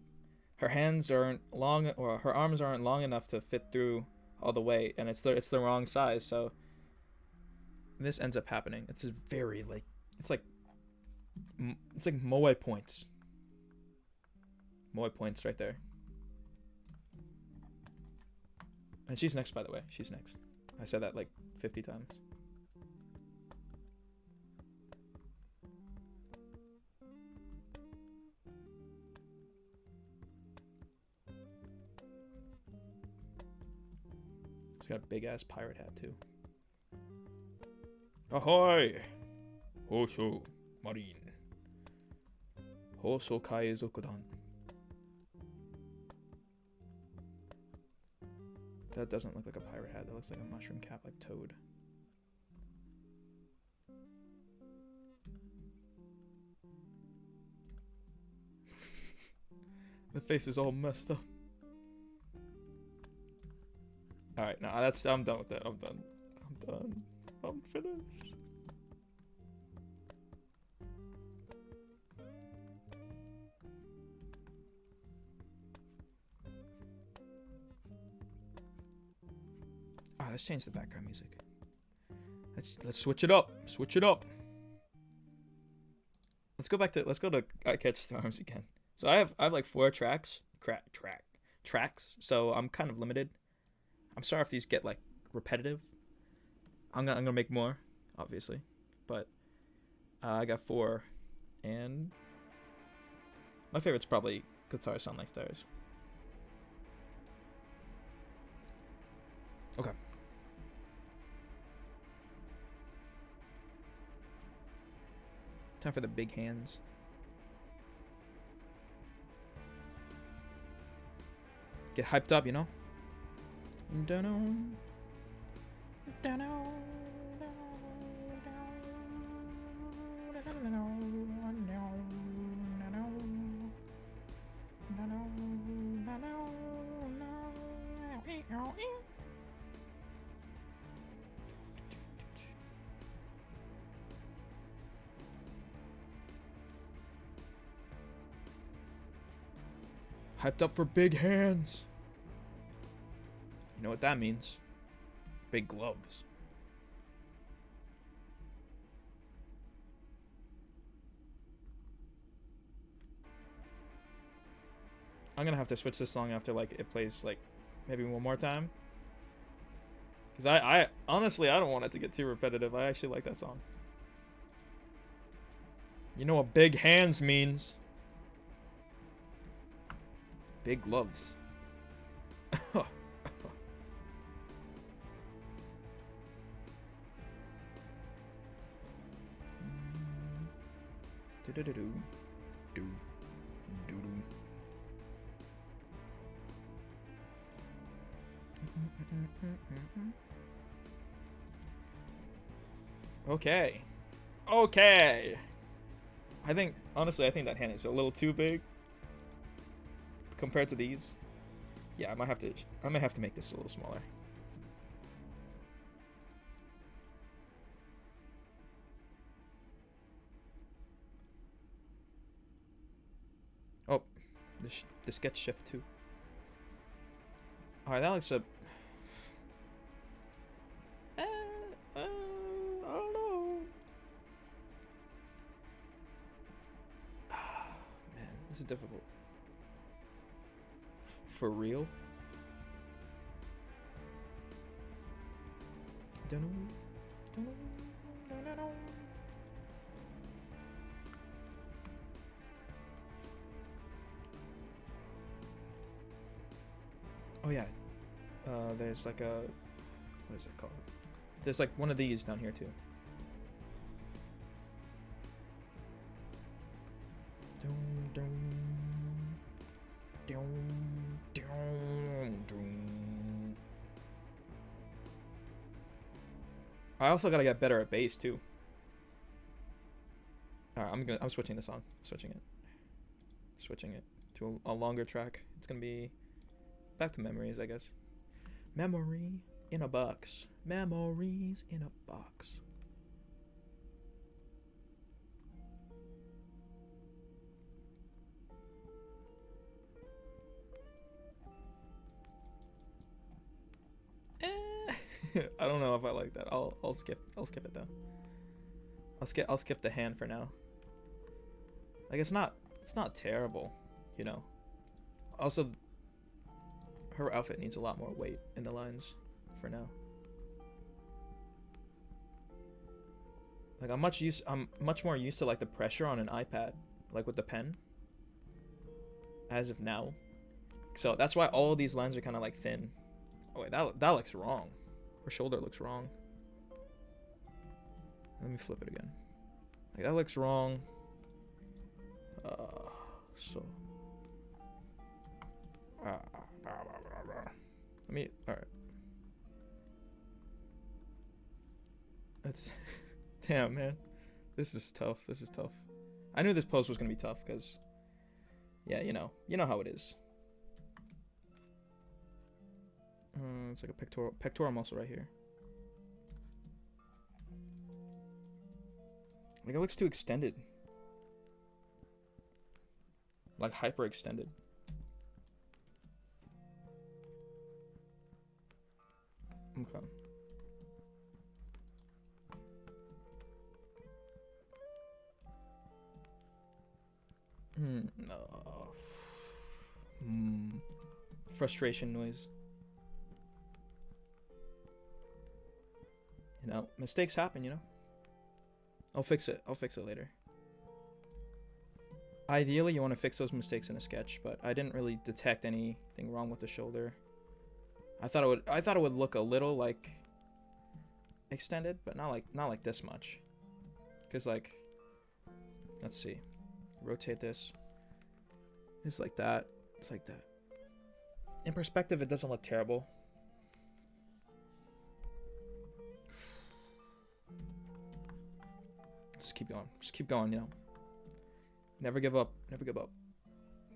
her hands aren't long, or her arms aren't long enough to fit through all the way. And it's the wrong size, so this ends up happening. It's just very, like, it's like Moe points. Moe points right there. And she's next, by the way. She's next. I said that like 50 times. She's got a big ass pirate hat too. Ahoy! Hosho Marine. Hoso Kai Zokudan. That doesn't look like a pirate hat. That looks like a mushroom cap, like Toad. The face is all messed up. Alright, no, I'm done with that. I'm done. I'm finished. Alright, let's change the background music. Let's switch it up. Switch it up. Let's go to I Catch Storms again. So I have like 4 tracks. Tracks. So I'm kind of limited. I'm sorry if these get like repetitive. I'm gonna make more, obviously, but I got 4, and my favorite's probably Guitar Sound Like Stars. Okay. Time for the big hands. Get hyped up, you know? Hyped up for big hands. You know what that means? Big gloves. I'm gonna have to switch this song after like it plays like maybe one more time. Cause I honestly I don't want it to get too repetitive. I actually like that song. You know what big hands means? Big gloves. Okay. Okay. I think honestly I think that hand is a little too big compared to these. Yeah, I might have to make this a little smaller. Oh, this gets shift too. Alright, that looks a... I don't know. Man, this is difficult. For real? Oh yeah. There's like a... What is it called? There's like one of these down here too. I also gotta get better at bass too. Alright, I'm switching the song. Switching it to a longer track. It's gonna be back to memories, I guess. Memory in a box. Memories in a box. I don't know if I like that. I'll skip it though. I'll skip the hand for now. Like it's not terrible, you know. Also, her outfit needs a lot more weight in the lines for now. Like I'm much more used to like the pressure on an iPad, like with the pen, as of now. So that's why all of these lines are kind of like thin. Oh wait, that looks wrong. Her shoulder looks wrong. Let me flip it again. Like that looks wrong. So. Let me. All right. That's. Damn, man. This is tough. This is tough. I knew this pose was gonna be tough because. Yeah, you know how it is. It's like a pectoral muscle right here. Like it looks too extended. Like hyper extended. Okay. Frustration noise. You know, mistakes happen, you know. I'll fix it later. Ideally, you want to fix those mistakes in a sketch, but I didn't really detect anything wrong with the shoulder. I thought it would look a little like extended, but not like this much. Cause like, let's see, rotate this. It's like that. It's like that. In perspective, it doesn't look terrible. Just keep going. Just keep going, you know. Never give up. Never give up.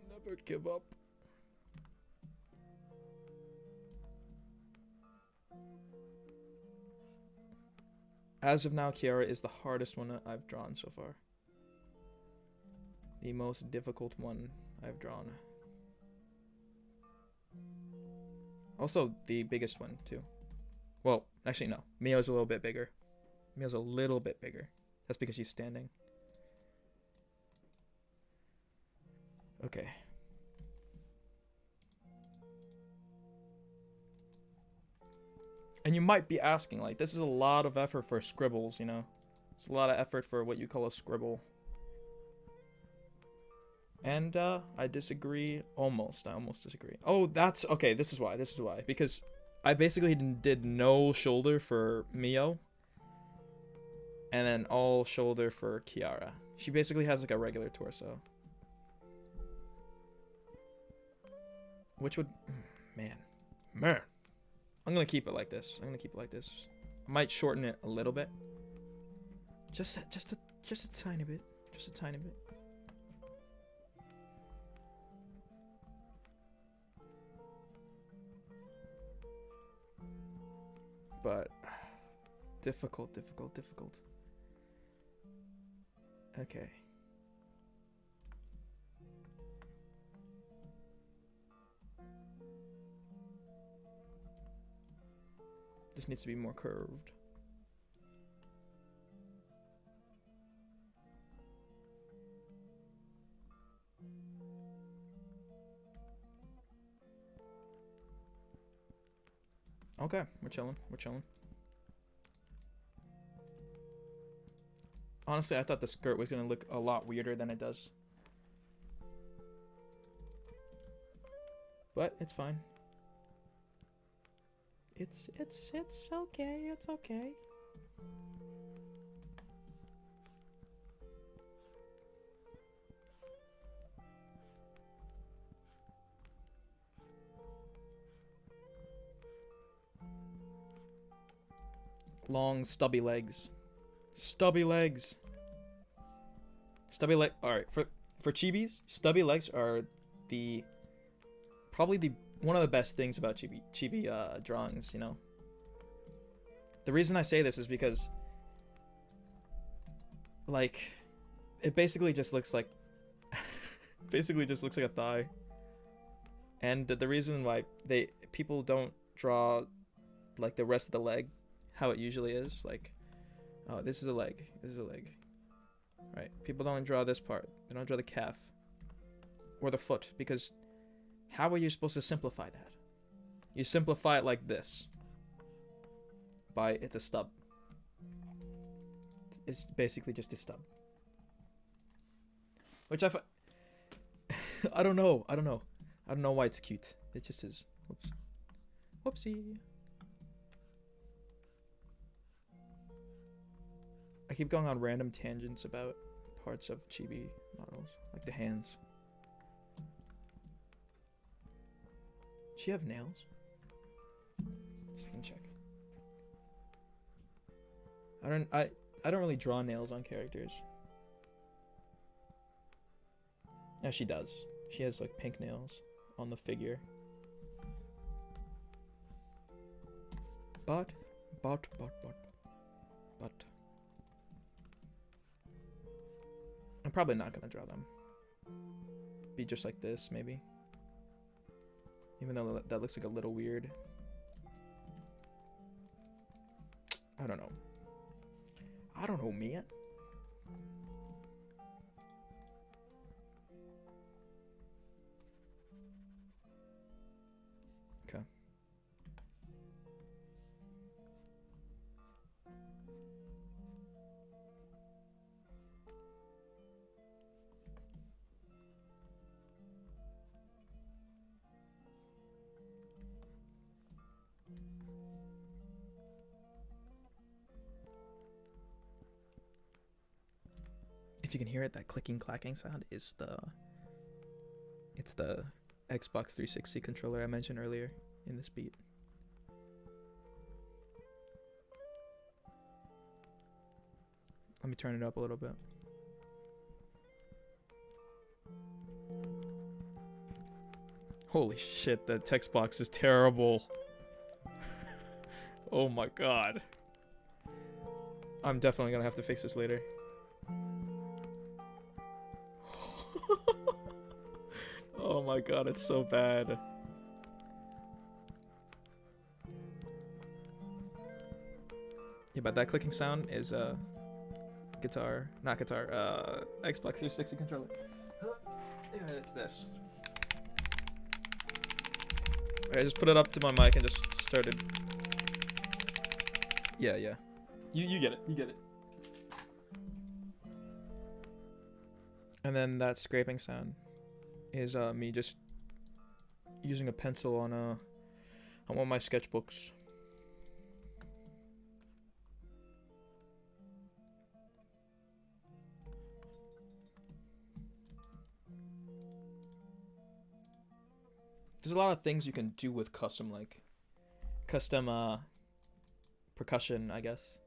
Never give up. As of now, Kiara is the hardest one I've drawn so far. The most difficult one I've drawn. Also, the biggest one, too. Well, actually, no. Mio's a little bit bigger. Mio's a little bit bigger. That's because she's standing. Okay. And you might be asking, like, this is a lot of effort for scribbles, you know? It's a lot of effort for what you call a scribble. And, I disagree. Almost. I almost disagree. Oh, that's... Okay, this is why. This is why. Because I basically did no shoulder for Mio. And then all shoulder for Kiara. She basically has, like, a regular torso. Which would... Man. I'm gonna keep it like this. I might shorten it a little bit. Just a tiny bit. Just a tiny bit. But difficult. Okay. This needs to be more curved. Okay, we're chilling. Honestly, I thought the skirt was gonna look a lot weirder than it does. But it's fine. It's okay, it's okay. Long, stubby legs. Alright, for chibis, stubby legs are probably one of the best things about chibi drawings, you know. The reason I say this is because, like, it basically just looks like a thigh. And the reason why people don't draw like the rest of the leg how it usually is, like, oh, this is a leg, right? People don't draw this part. They don't draw the calf or the foot, because how are you supposed to simplify that? You simplify it like this. It's a stub. It's basically just a stub. Which I don't know why it's cute. It just is. Whoops. Whoopsie. I keep going on random tangents about parts of chibi models, like the hands. Does she have nails? Just gonna check. I don't really draw nails on characters. Yeah, she does. She has like pink nails on the figure. But I'm probably not gonna draw them. Be just like this, maybe. Even though that looks like a little weird. I don't know, man. Okay. If you can hear it, that clicking clacking sound is it's the Xbox 360 controller I mentioned earlier in this beat. Let me turn it up a little bit. Holy shit, that text box is terrible. Oh my god. I'm definitely gonna have to fix this later. Oh my god, it's so bad. Yeah, but that clicking sound is guitar, not guitar, Xbox 360 controller. Yeah, it's this. I just put it up to my mic and just started. Yeah, yeah. You get it. You get it. And then that scraping sound is me just using a pencil on one of my sketchbooks. There's a lot of things you can do with custom percussion, I guess,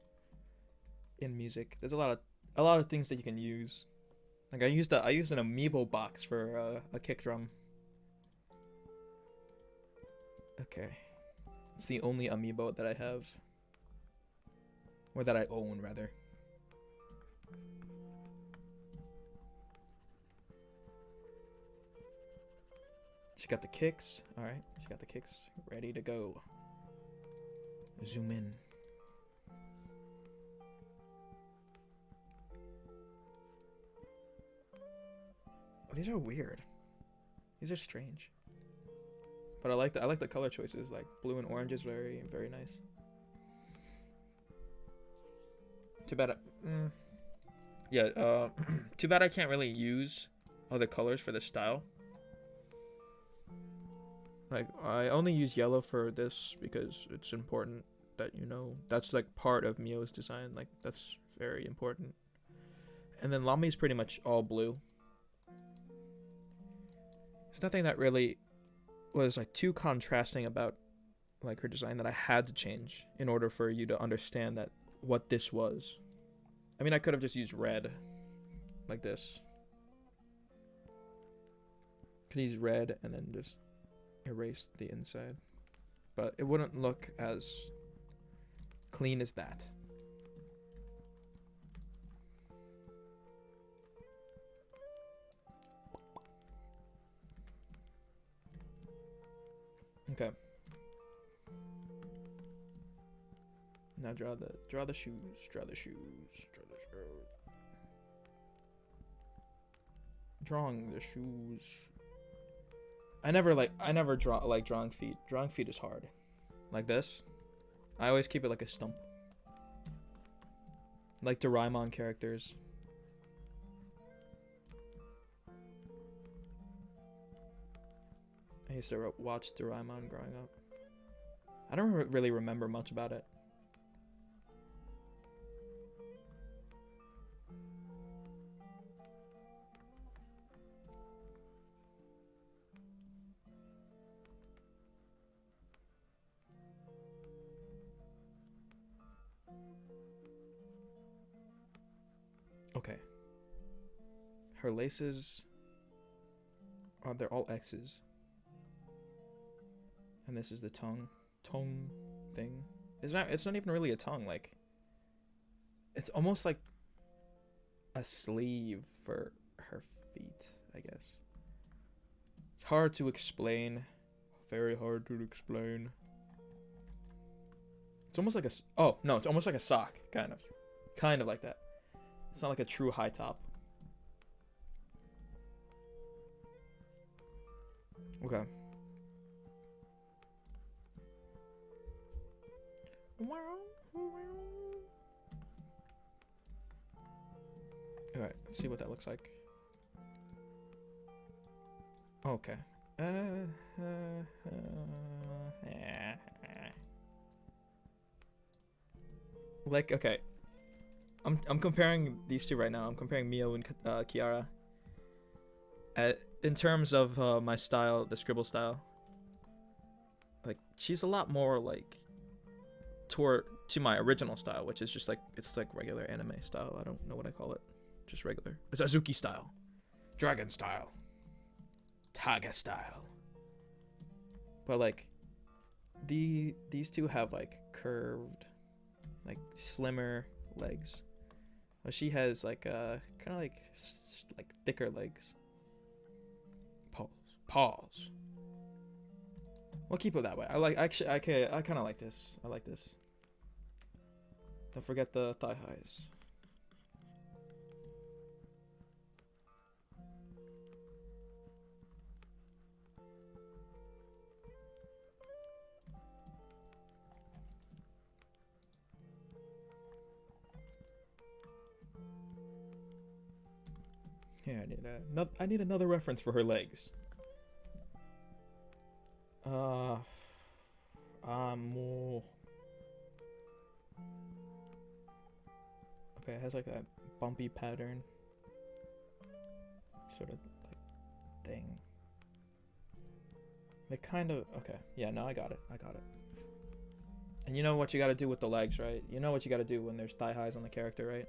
in music. There's a lot of things that you can use. Like I used an amiibo box for a kick drum. Okay, it's the only amiibo that I have, or that I own rather. She got the kicks. All right, she got the kicks ready to go. Zoom in. Oh, these are weird. These are strange. But I like the color choices. Like blue and orange is very, very nice. Too bad. Too bad I can't really use other colors for this style. Like I only use yellow for this because it's important that that's like part of Mio's design. Like that's very important. And then Lami's pretty much all blue. There's nothing that really was like too contrasting about like her design that I had to change in order for you to understand that what this was. I mean, I could have just used red like this. Could use red and then just erase the inside, but it wouldn't look as clean as that. Okay. Now draw the shoes. Drawing the shoes. I never draw drawing feet. Drawing feet is hard. Like this. I always keep it like a stump. Like Doraemon characters. I used to watch Doraemon growing up. I don't really remember much about it. Okay. Her laces they're all X's. And this is the tongue thing. It's not even really a tongue, like it's almost like a sleeve for her feet, I guess. It's hard to explain. Very hard to explain. It's almost like it's almost like a sock, kind of like that. It's not like a true high top. Okay. Alright, let's see what that looks like. Okay. Like, okay. I'm comparing these two right now. I'm comparing Mio and Kiara. In terms of my style, the scribble style. Like, she's a lot more like to my original style, which is just like it's like regular anime style. I don't know what I call it. Just regular. It's Azuki style, dragon style, Taga style. But like these two have like curved, like slimmer legs. Well, she has like kind of like thicker legs. Paws. We'll keep it that way. I kind of like this. I like this. Don't forget the thigh highs. Yeah, I need another reference for her legs. More. Okay, it has like that bumpy pattern, sort of like thing. They kind of okay. Yeah, no, I got it. And you know what you got to do with the legs, right? You know what you got to do when there's thigh highs on the character, right?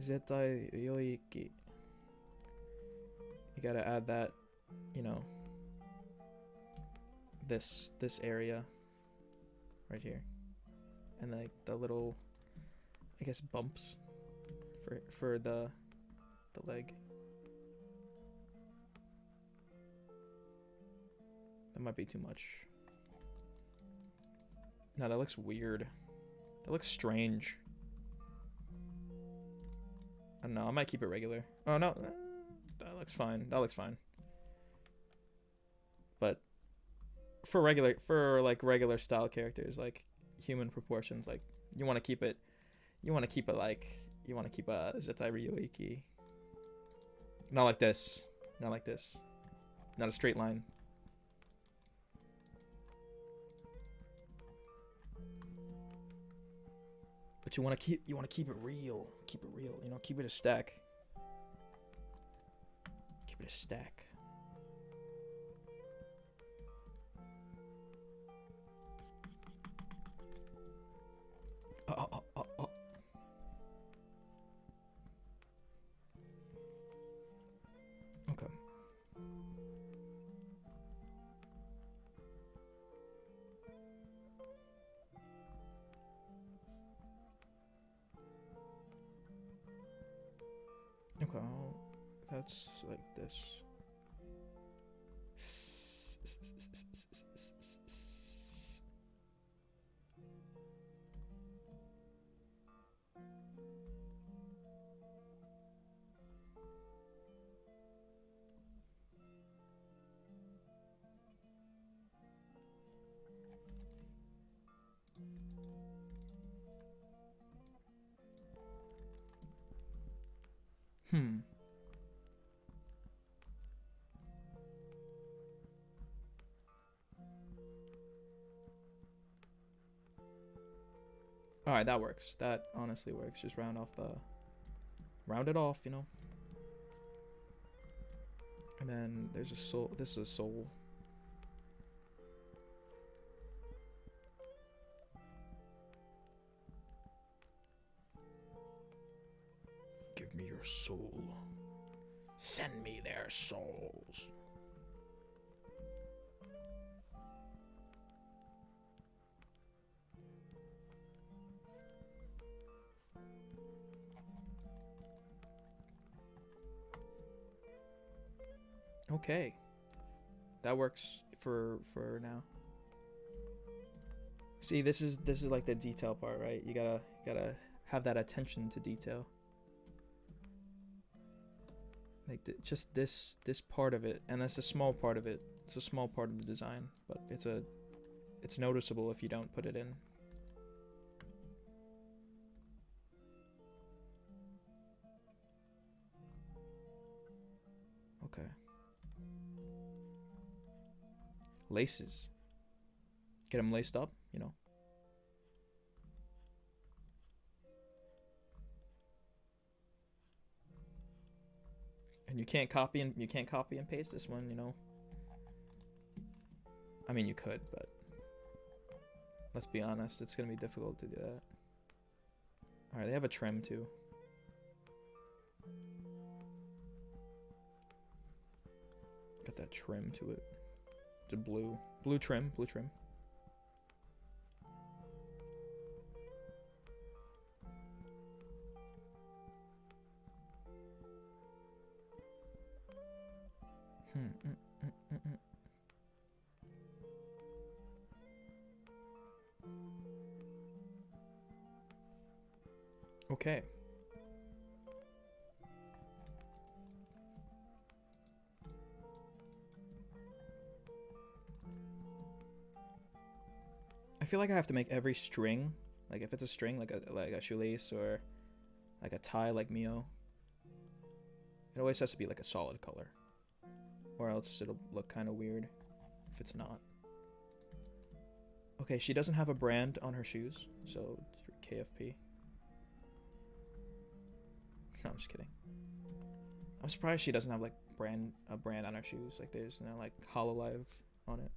Zetai yoiki. You gotta add that, you know, this area right here, and like the little, I guess, bumps for the leg. That might be too much. No, that looks weird. That looks strange. I don't know. I might keep it regular. Oh no, that looks fine. That looks fine. But for regular style characters, like human proportions, like you want to keep it like you want to keep a Zetai Ryoiki. Not like this. Not like this. Not a straight line. But you want to keep it real. Keep it real. You know, keep it a stack. Keep it a stack. Oh. Okay. Okay, that's like this. All right, that works. That honestly works. Just round it off, you know. And then there's a soul. This is a soul. Give me your soul. Send me their souls. Okay, that works for now. See, this is like the detail part, right? You gotta have that attention to detail. Like just this part of it, and that's a small part of it. It's a small part of the design, but it's noticeable if you don't put it in. Okay. Laces. Get them laced up, you know. And you can't copy and paste this one, you know. I mean, you could, but let's be honest, it's gonna be difficult to do that. All right, they have a trim too. Got that trim to it. The blue trim. Okay. I feel like I have to make every string, like if it's a string, like a shoelace or like a tie, like Mio, it always has to be like a solid color, or else it'll look kind of weird if it's not. Okay, she doesn't have a brand on her shoes, so KFP. No, I'm just kidding. I'm surprised she doesn't have like a brand on her shoes. Like there's no like Hololive on it.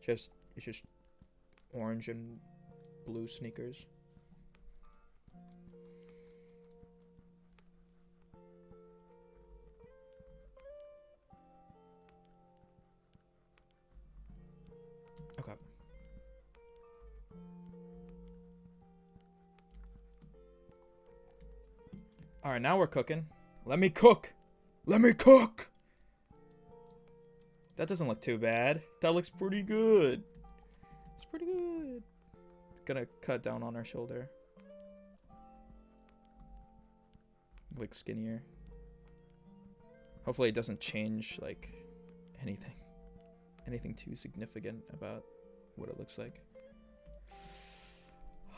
It's just orange and blue sneakers. Okay. All right, now we're cooking. Let me cook. Let me cook. That doesn't look too bad. That looks pretty good. It's pretty good. Gonna cut down on her shoulder. Like skinnier. Hopefully it doesn't change like anything too significant about what it looks like.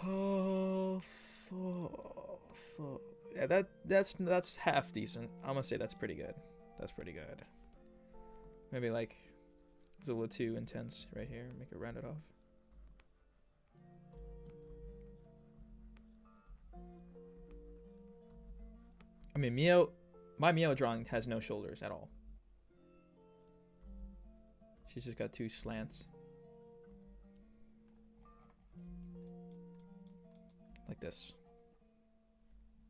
Oh, so yeah, that's half decent. I'm gonna say that's pretty good. That's pretty good. Maybe like it's a little too intense right here. Make it round it off. I mean, my Mio drawing has no shoulders at all. She's just got two slants. Like this.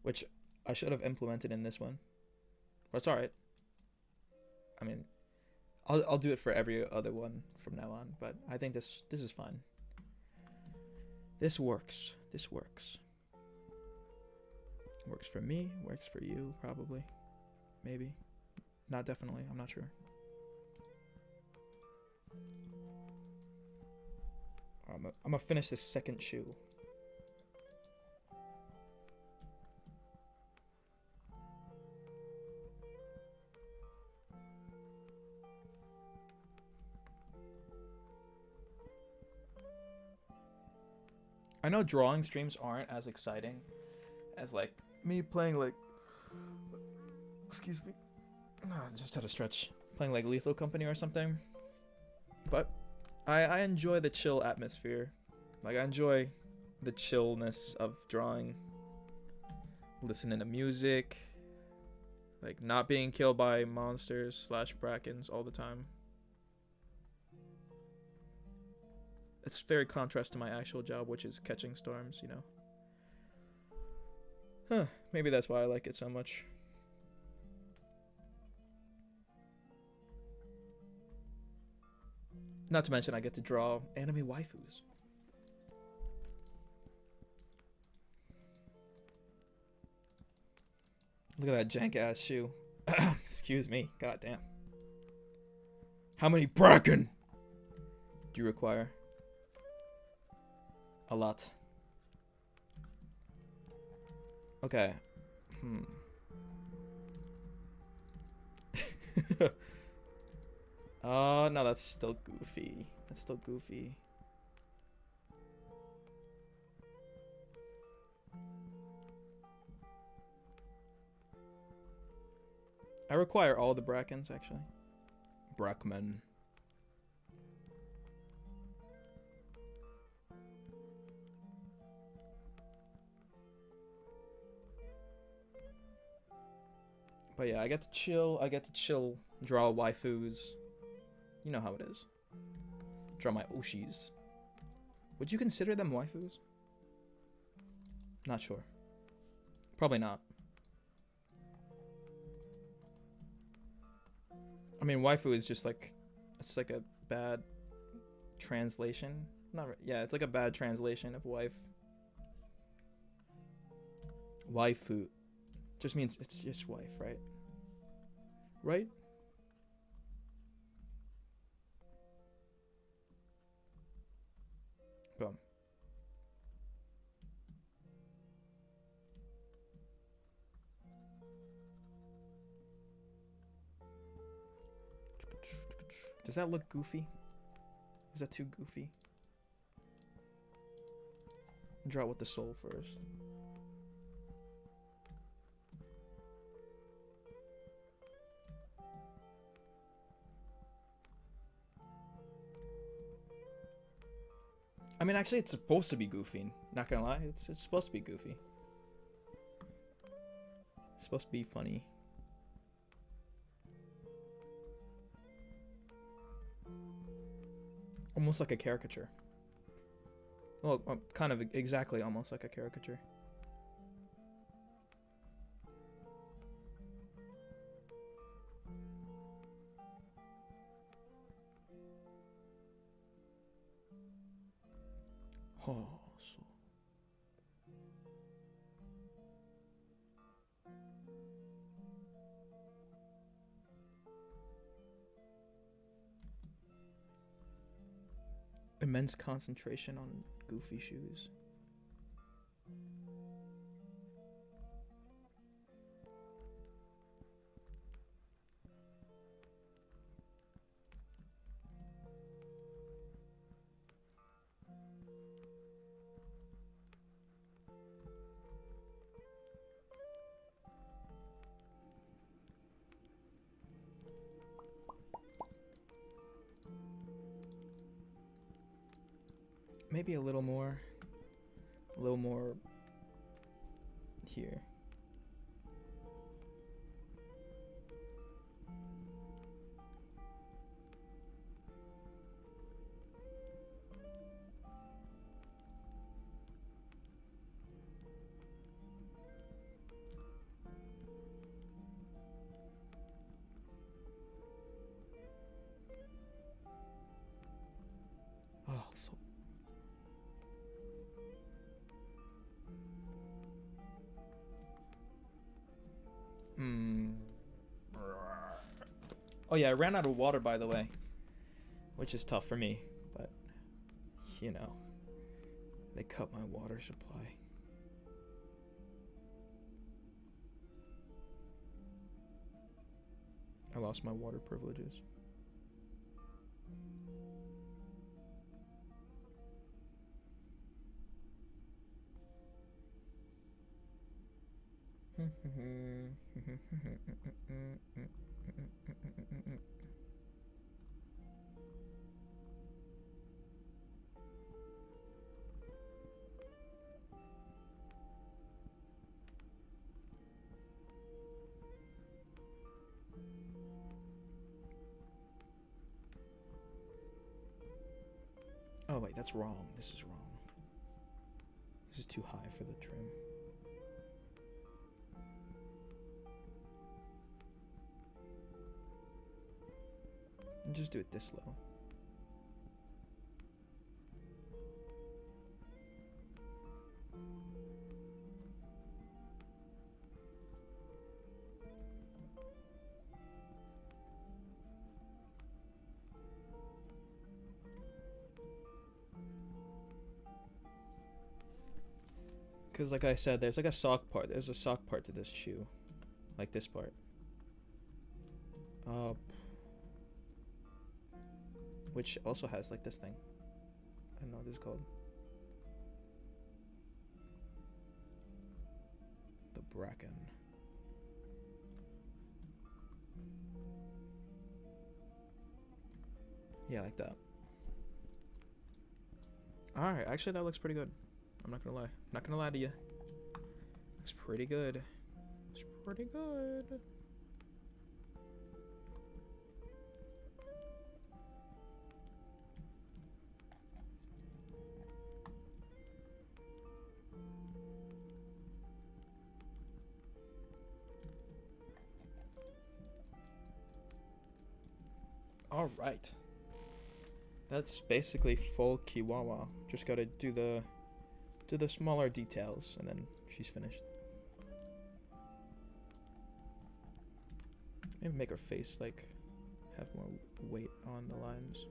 Which I should have implemented in this one. But it's alright. I mean, I'll do it for every other one from now on, but I think this is fine. This works. This works. Works for me, works for you, probably. Maybe. Not definitely, I'm not sure. I'm gonna finish this second shoe. I know drawing streams aren't as exciting as like me playing like, excuse me, just had a stretch, playing like Lethal Company or something, but I enjoy the chill atmosphere. Like I enjoy the chillness of drawing, listening to music, like not being killed by monsters / brackens all the time. It's very contrast to my actual job, which is catching storms, you know. Huh, maybe that's why I like it so much. Not to mention I get to draw anime waifus. Look at that jank ass shoe. Excuse me, goddamn. How many bracken do you require? A lot. Okay. Oh, no, that's still goofy. That's still goofy. I require all the brackens, actually. Brackman. But yeah, I get to chill, draw waifus. You know how it is. Draw my oshis. Would you consider them waifus? Not sure. Probably not. I mean, waifu is just like, it's like a bad translation. Yeah, it's like a bad translation of wife. Waifu just means it's just wife, right? Right? Boom. Does that look goofy? Is that too goofy? Draw it with the soul first. I mean, actually, it's supposed to be goofy. Not gonna lie, it's supposed to be goofy. It's supposed to be funny. Almost like a caricature. Well, kind of exactly almost like a caricature. Oh, so. Immense concentration on goofy shoes. Maybe a little more here. Oh, so. Oh yeah, I ran out of water, by the way, which is tough for me, but you know, they cut my water supply. I lost my water privileges. Oh wait, that's wrong. This is wrong. This is too high for the trim. And just do it this low. Because like I said, there's like a sock part. There's a sock part to this shoe. Like this part. Which also has like this thing. I don't know what this is called. The bracken. Yeah, like that. Alright, actually that looks pretty good. I'm not gonna lie. I'm not gonna lie to you. Looks pretty good. It's pretty good. All right. That's basically full Kiwawa. Just gotta do the smaller details, and then she's finished. Maybe make her face like have more weight on the lines.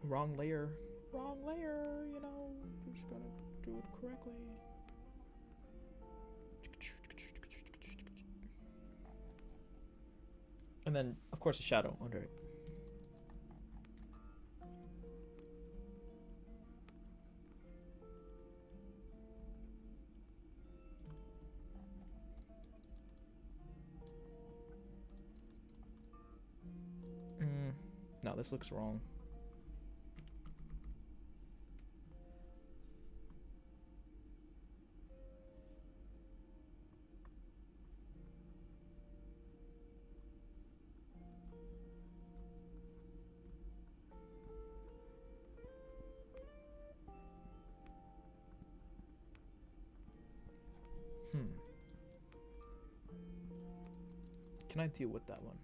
Wrong layer, you know. Just gotta do it correctly. And then, of course, a shadow under it. No, this looks wrong. Can I deal with that one?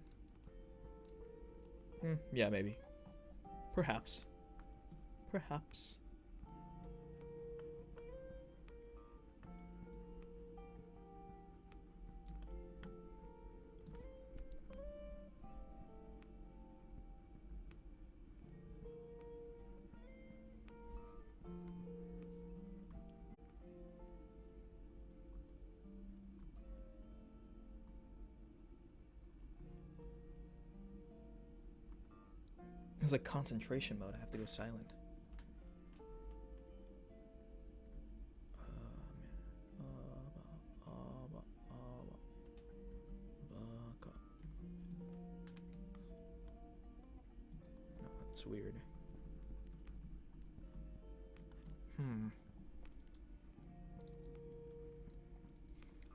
Yeah, maybe. Perhaps. Perhaps. It's like concentration mode. I have to go silent. No, that's weird.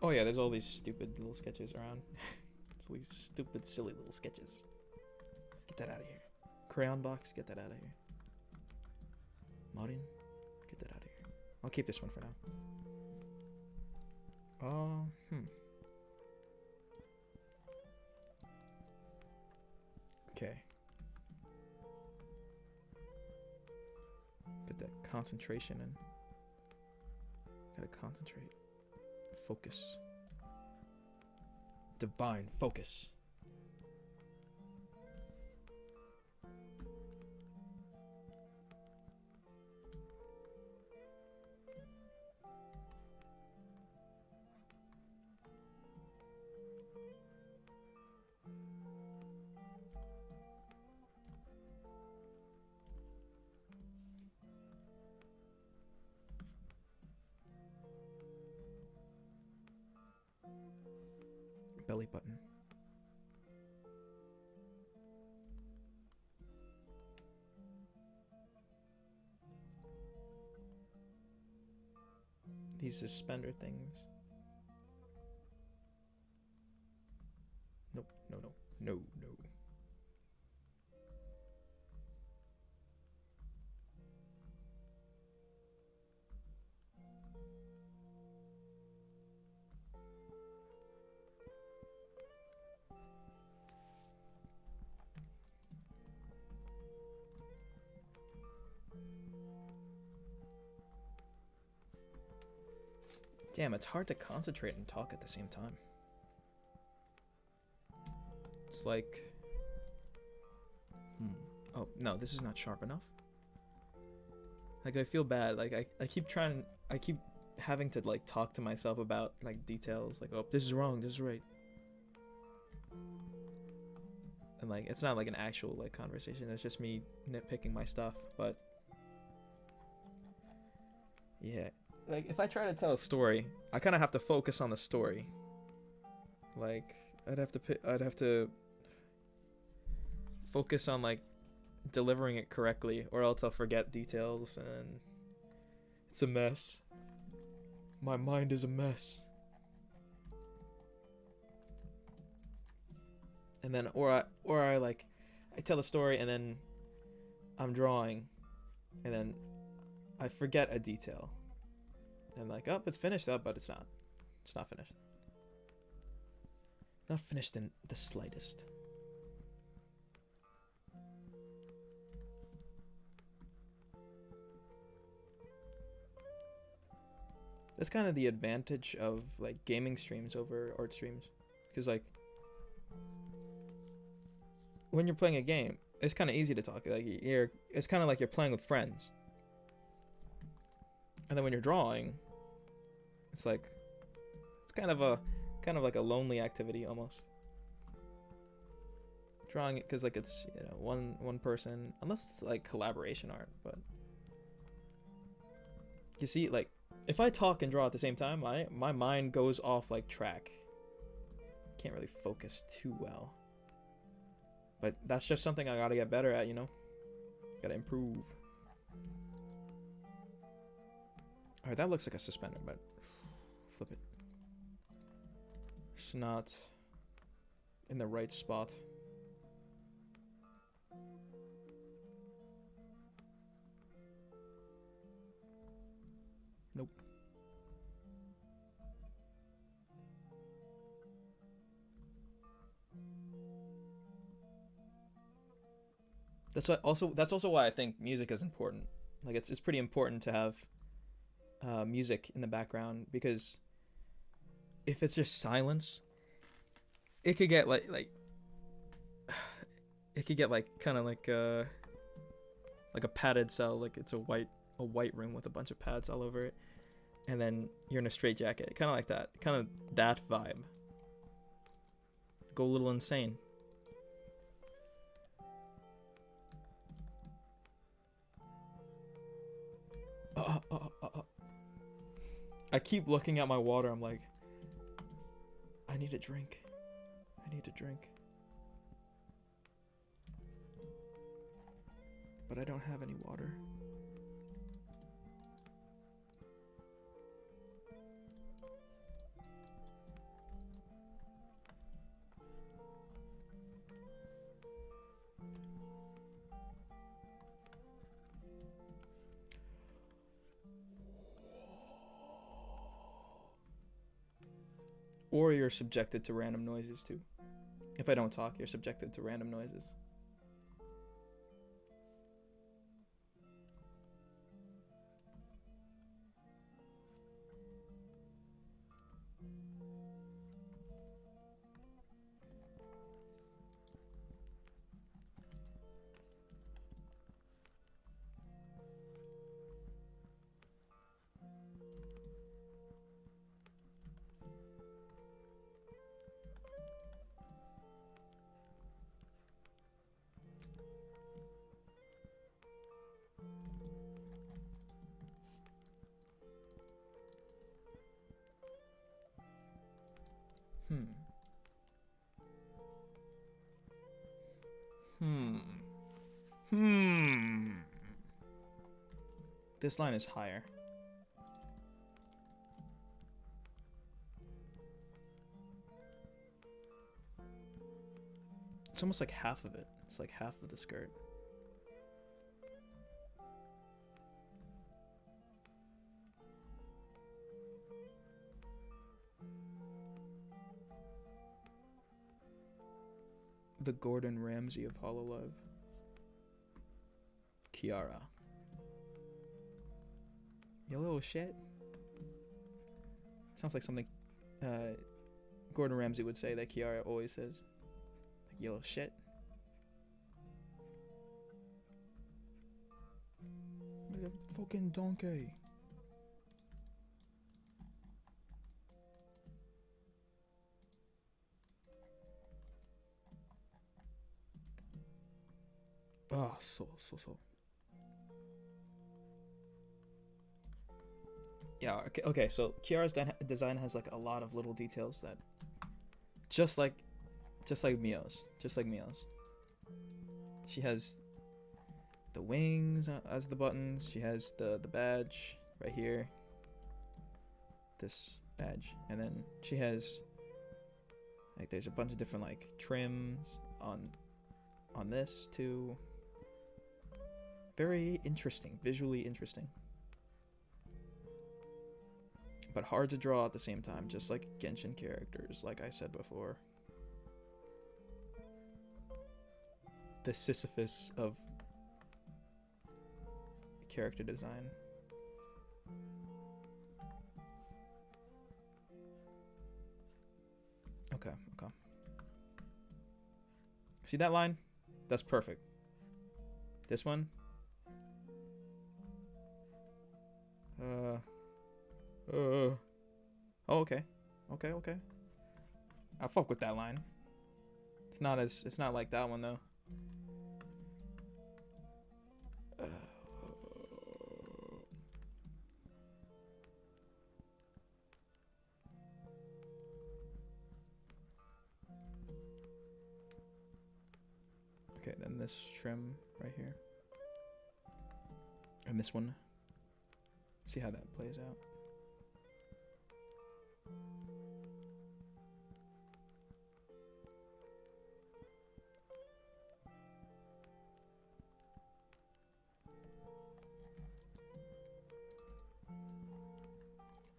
Oh yeah, there's all these stupid little sketches around. These stupid, silly little sketches. Get that out of here. Crayon box, get that out of here. Marin, get that out of here. I'll keep this one for now. Okay. Get that concentration in. Gotta concentrate. Focus. Divine focus. Belly button. These suspender things. Nope, no, no, no, no. Damn, it's hard to concentrate and talk at the same time. It's like... Oh, no, this is not sharp enough. Like, I feel bad. Like, I keep having to, like, talk to myself about, like, details. Like, oh, this is wrong, this is right. And, like, it's not, like, an actual, like, conversation. It's just me nitpicking my stuff, but... Yeah. Like, if I try to tell a story, I kind of have to focus on the story. Like, I'd have to focus on, like, delivering it correctly, or else I'll forget details, and it's a mess. My mind is a mess. And then, or I like, I tell a story, and then I'm drawing, and then I forget a detail. And like, oh, it's finished up, but it's not. It's not finished. Not finished in the slightest. That's kind of the advantage of like gaming streams over art streams, because like when you're playing a game, it's kind of easy to talk. Like it's kind of like you're playing with friends. And then when you're drawing, it's like it's kind of like a lonely activity almost. drawing it because like it's, you know, one person, unless it's like collaboration art. But you see, like if I talk and draw at the same time, my mind goes off like track. Can't really focus too well. But that's just something I gotta get better at, you know. Gotta improve. Alright, that looks like a suspender, but flip it. It's not in the right spot. Nope. That's also why I think music is important. Like it's pretty important to have music in the background, because if it's just silence, it could get like it could get like kind of like a padded cell, like it's a white room with a bunch of pads all over it, and then you're in a straitjacket, kind of like that, kind of that vibe. Go a little insane. I keep looking at my water. I'm like, I need a drink. I need a drink. But I don't have any water. Or you're subjected to random noises too. If I don't talk, you're subjected to random noises. This line is higher. It's almost like half of it. It's like half of the skirt. The Gordon Ramsay of Hololive. Kiara. You little shit. Sounds like something Gordon Ramsay would say that Kiara always says. Like, you little shit. You're a fucking donkey. Ah, so. Yeah, okay, so Kiara's design has like a lot of little details that just like Mio's. She has the wings as the buttons. She has the badge right here. This badge. And then she has like there's a bunch of different like trims on this too. Very interesting, visually interesting. But hard to draw at the same time, just like Genshin characters, like I said before. The Sisyphus of character design. Okay. See that line? That's perfect. This one? Oh, okay. I fuck with that line. It's not like that one though. Okay, then this trim right here. And this one. See how that plays out.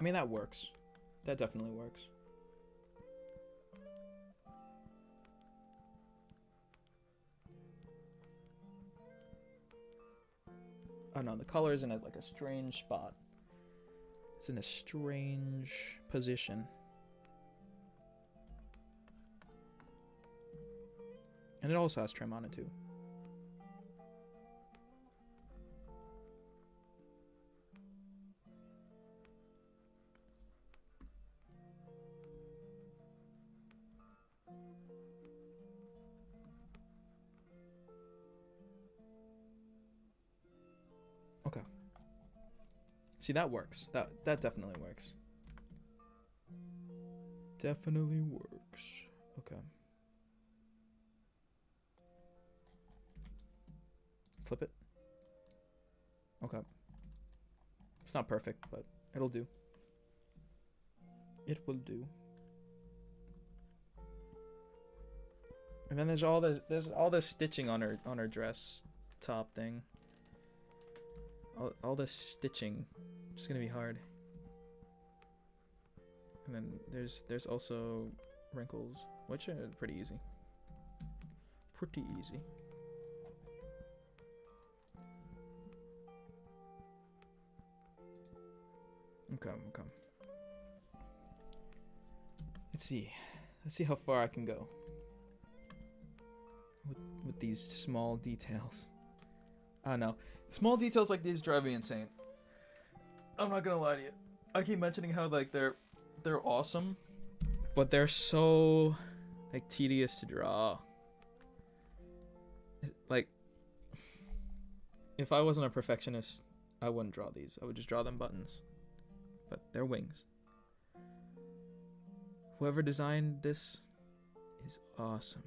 I mean, that works. That definitely works. Oh no, the color is in like a strange spot. It's in a strange position. And it also has trim on it too. Okay. See, that works. That definitely works. Definitely works. Okay. Flip it. Okay. It's not perfect, but it'll do. It will do. And then there's all this stitching on her dress top thing. All this stitching. It's gonna be hard. And then there's also wrinkles, which are pretty easy. Pretty easy. Okay. Let's see how far I can go with these small details. I don't know. Small details like these drive me insane. I'm not gonna lie to you. I keep mentioning how like they're awesome, but they're so like tedious to draw. Like, if I wasn't a perfectionist, I wouldn't draw these. I would just draw them buttons. But they're wings. Whoever designed this is awesome.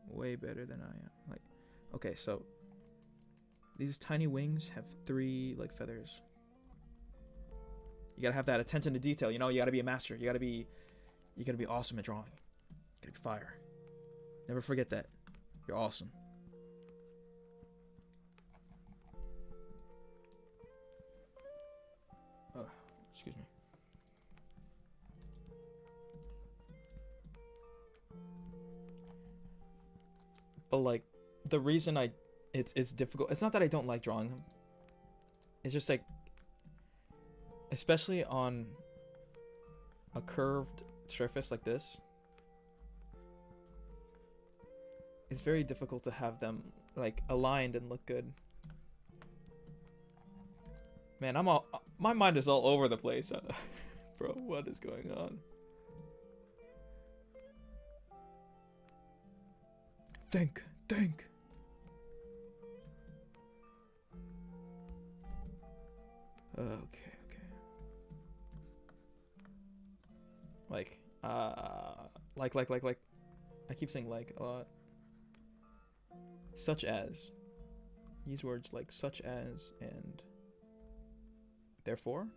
Way better than I am. Like, okay, so these tiny wings have 3 like feathers. You gotta have that attention to detail. You know, you gotta be a master. You gotta be awesome at drawing. You gotta be fire. Never forget that. You're awesome. Oh, excuse me. But like, the reason it's difficult. It's not that I don't like drawing them. It's just like, especially on a curved surface like this, it's very difficult to have them like aligned and look good. Man, my mind is all over the place. Bro, what is going on? Think. Okay. Like, I keep saying like a lot. Such as. Use words like such as and therefore.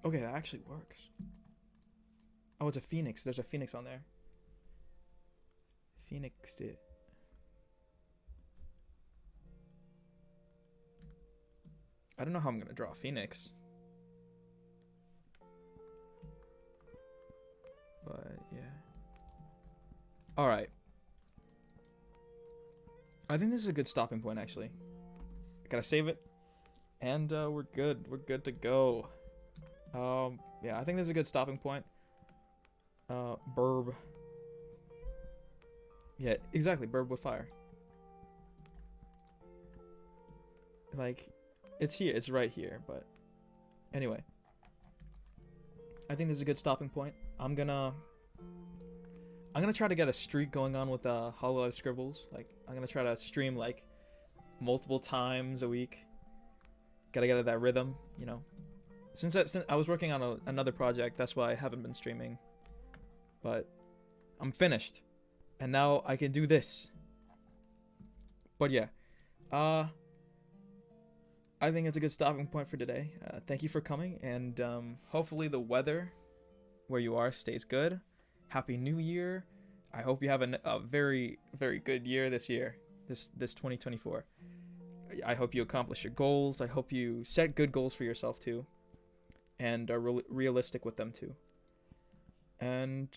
Okay, that actually works. Oh, it's a phoenix. There's a phoenix on there. Phoenixed it. I don't know how I'm gonna draw a phoenix. But yeah. Alright. I think this is a good stopping point actually. Gotta save it. And we're good. We're good to go. Yeah, I think this is a good stopping point. Burb. Yeah, exactly. Burb with fire. Like, It's here. It's right here. But anyway, I think this is a good stopping point. I'm gonna try to get a streak going on with Hololive Scribbles. Like, I'm gonna try to stream like multiple times a week. Gotta get that rhythm, you know. Since I was working on another project, that's why I haven't been streaming. But I'm finished, and now I can do this. But yeah, I think it's a good stopping point for today. Thank you for coming, and hopefully the weather where you are stays good. Happy New Year. I hope you have a very, very good year this year, this 2024. I hope you accomplish your goals. I hope you set good goals for yourself too, and are realistic with them too. And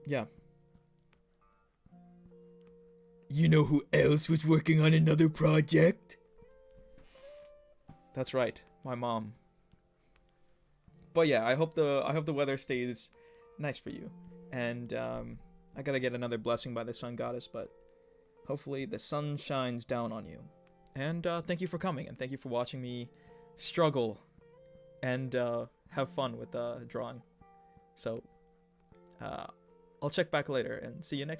yeah. You know who else was working on another project? That's right, my mom. But yeah, I hope the weather stays nice for you. And I gotta get another blessing by the sun goddess, but hopefully the sun shines down on you. And thank you for coming, and thank you for watching me struggle and have fun with drawing. So I'll check back later and see you next time.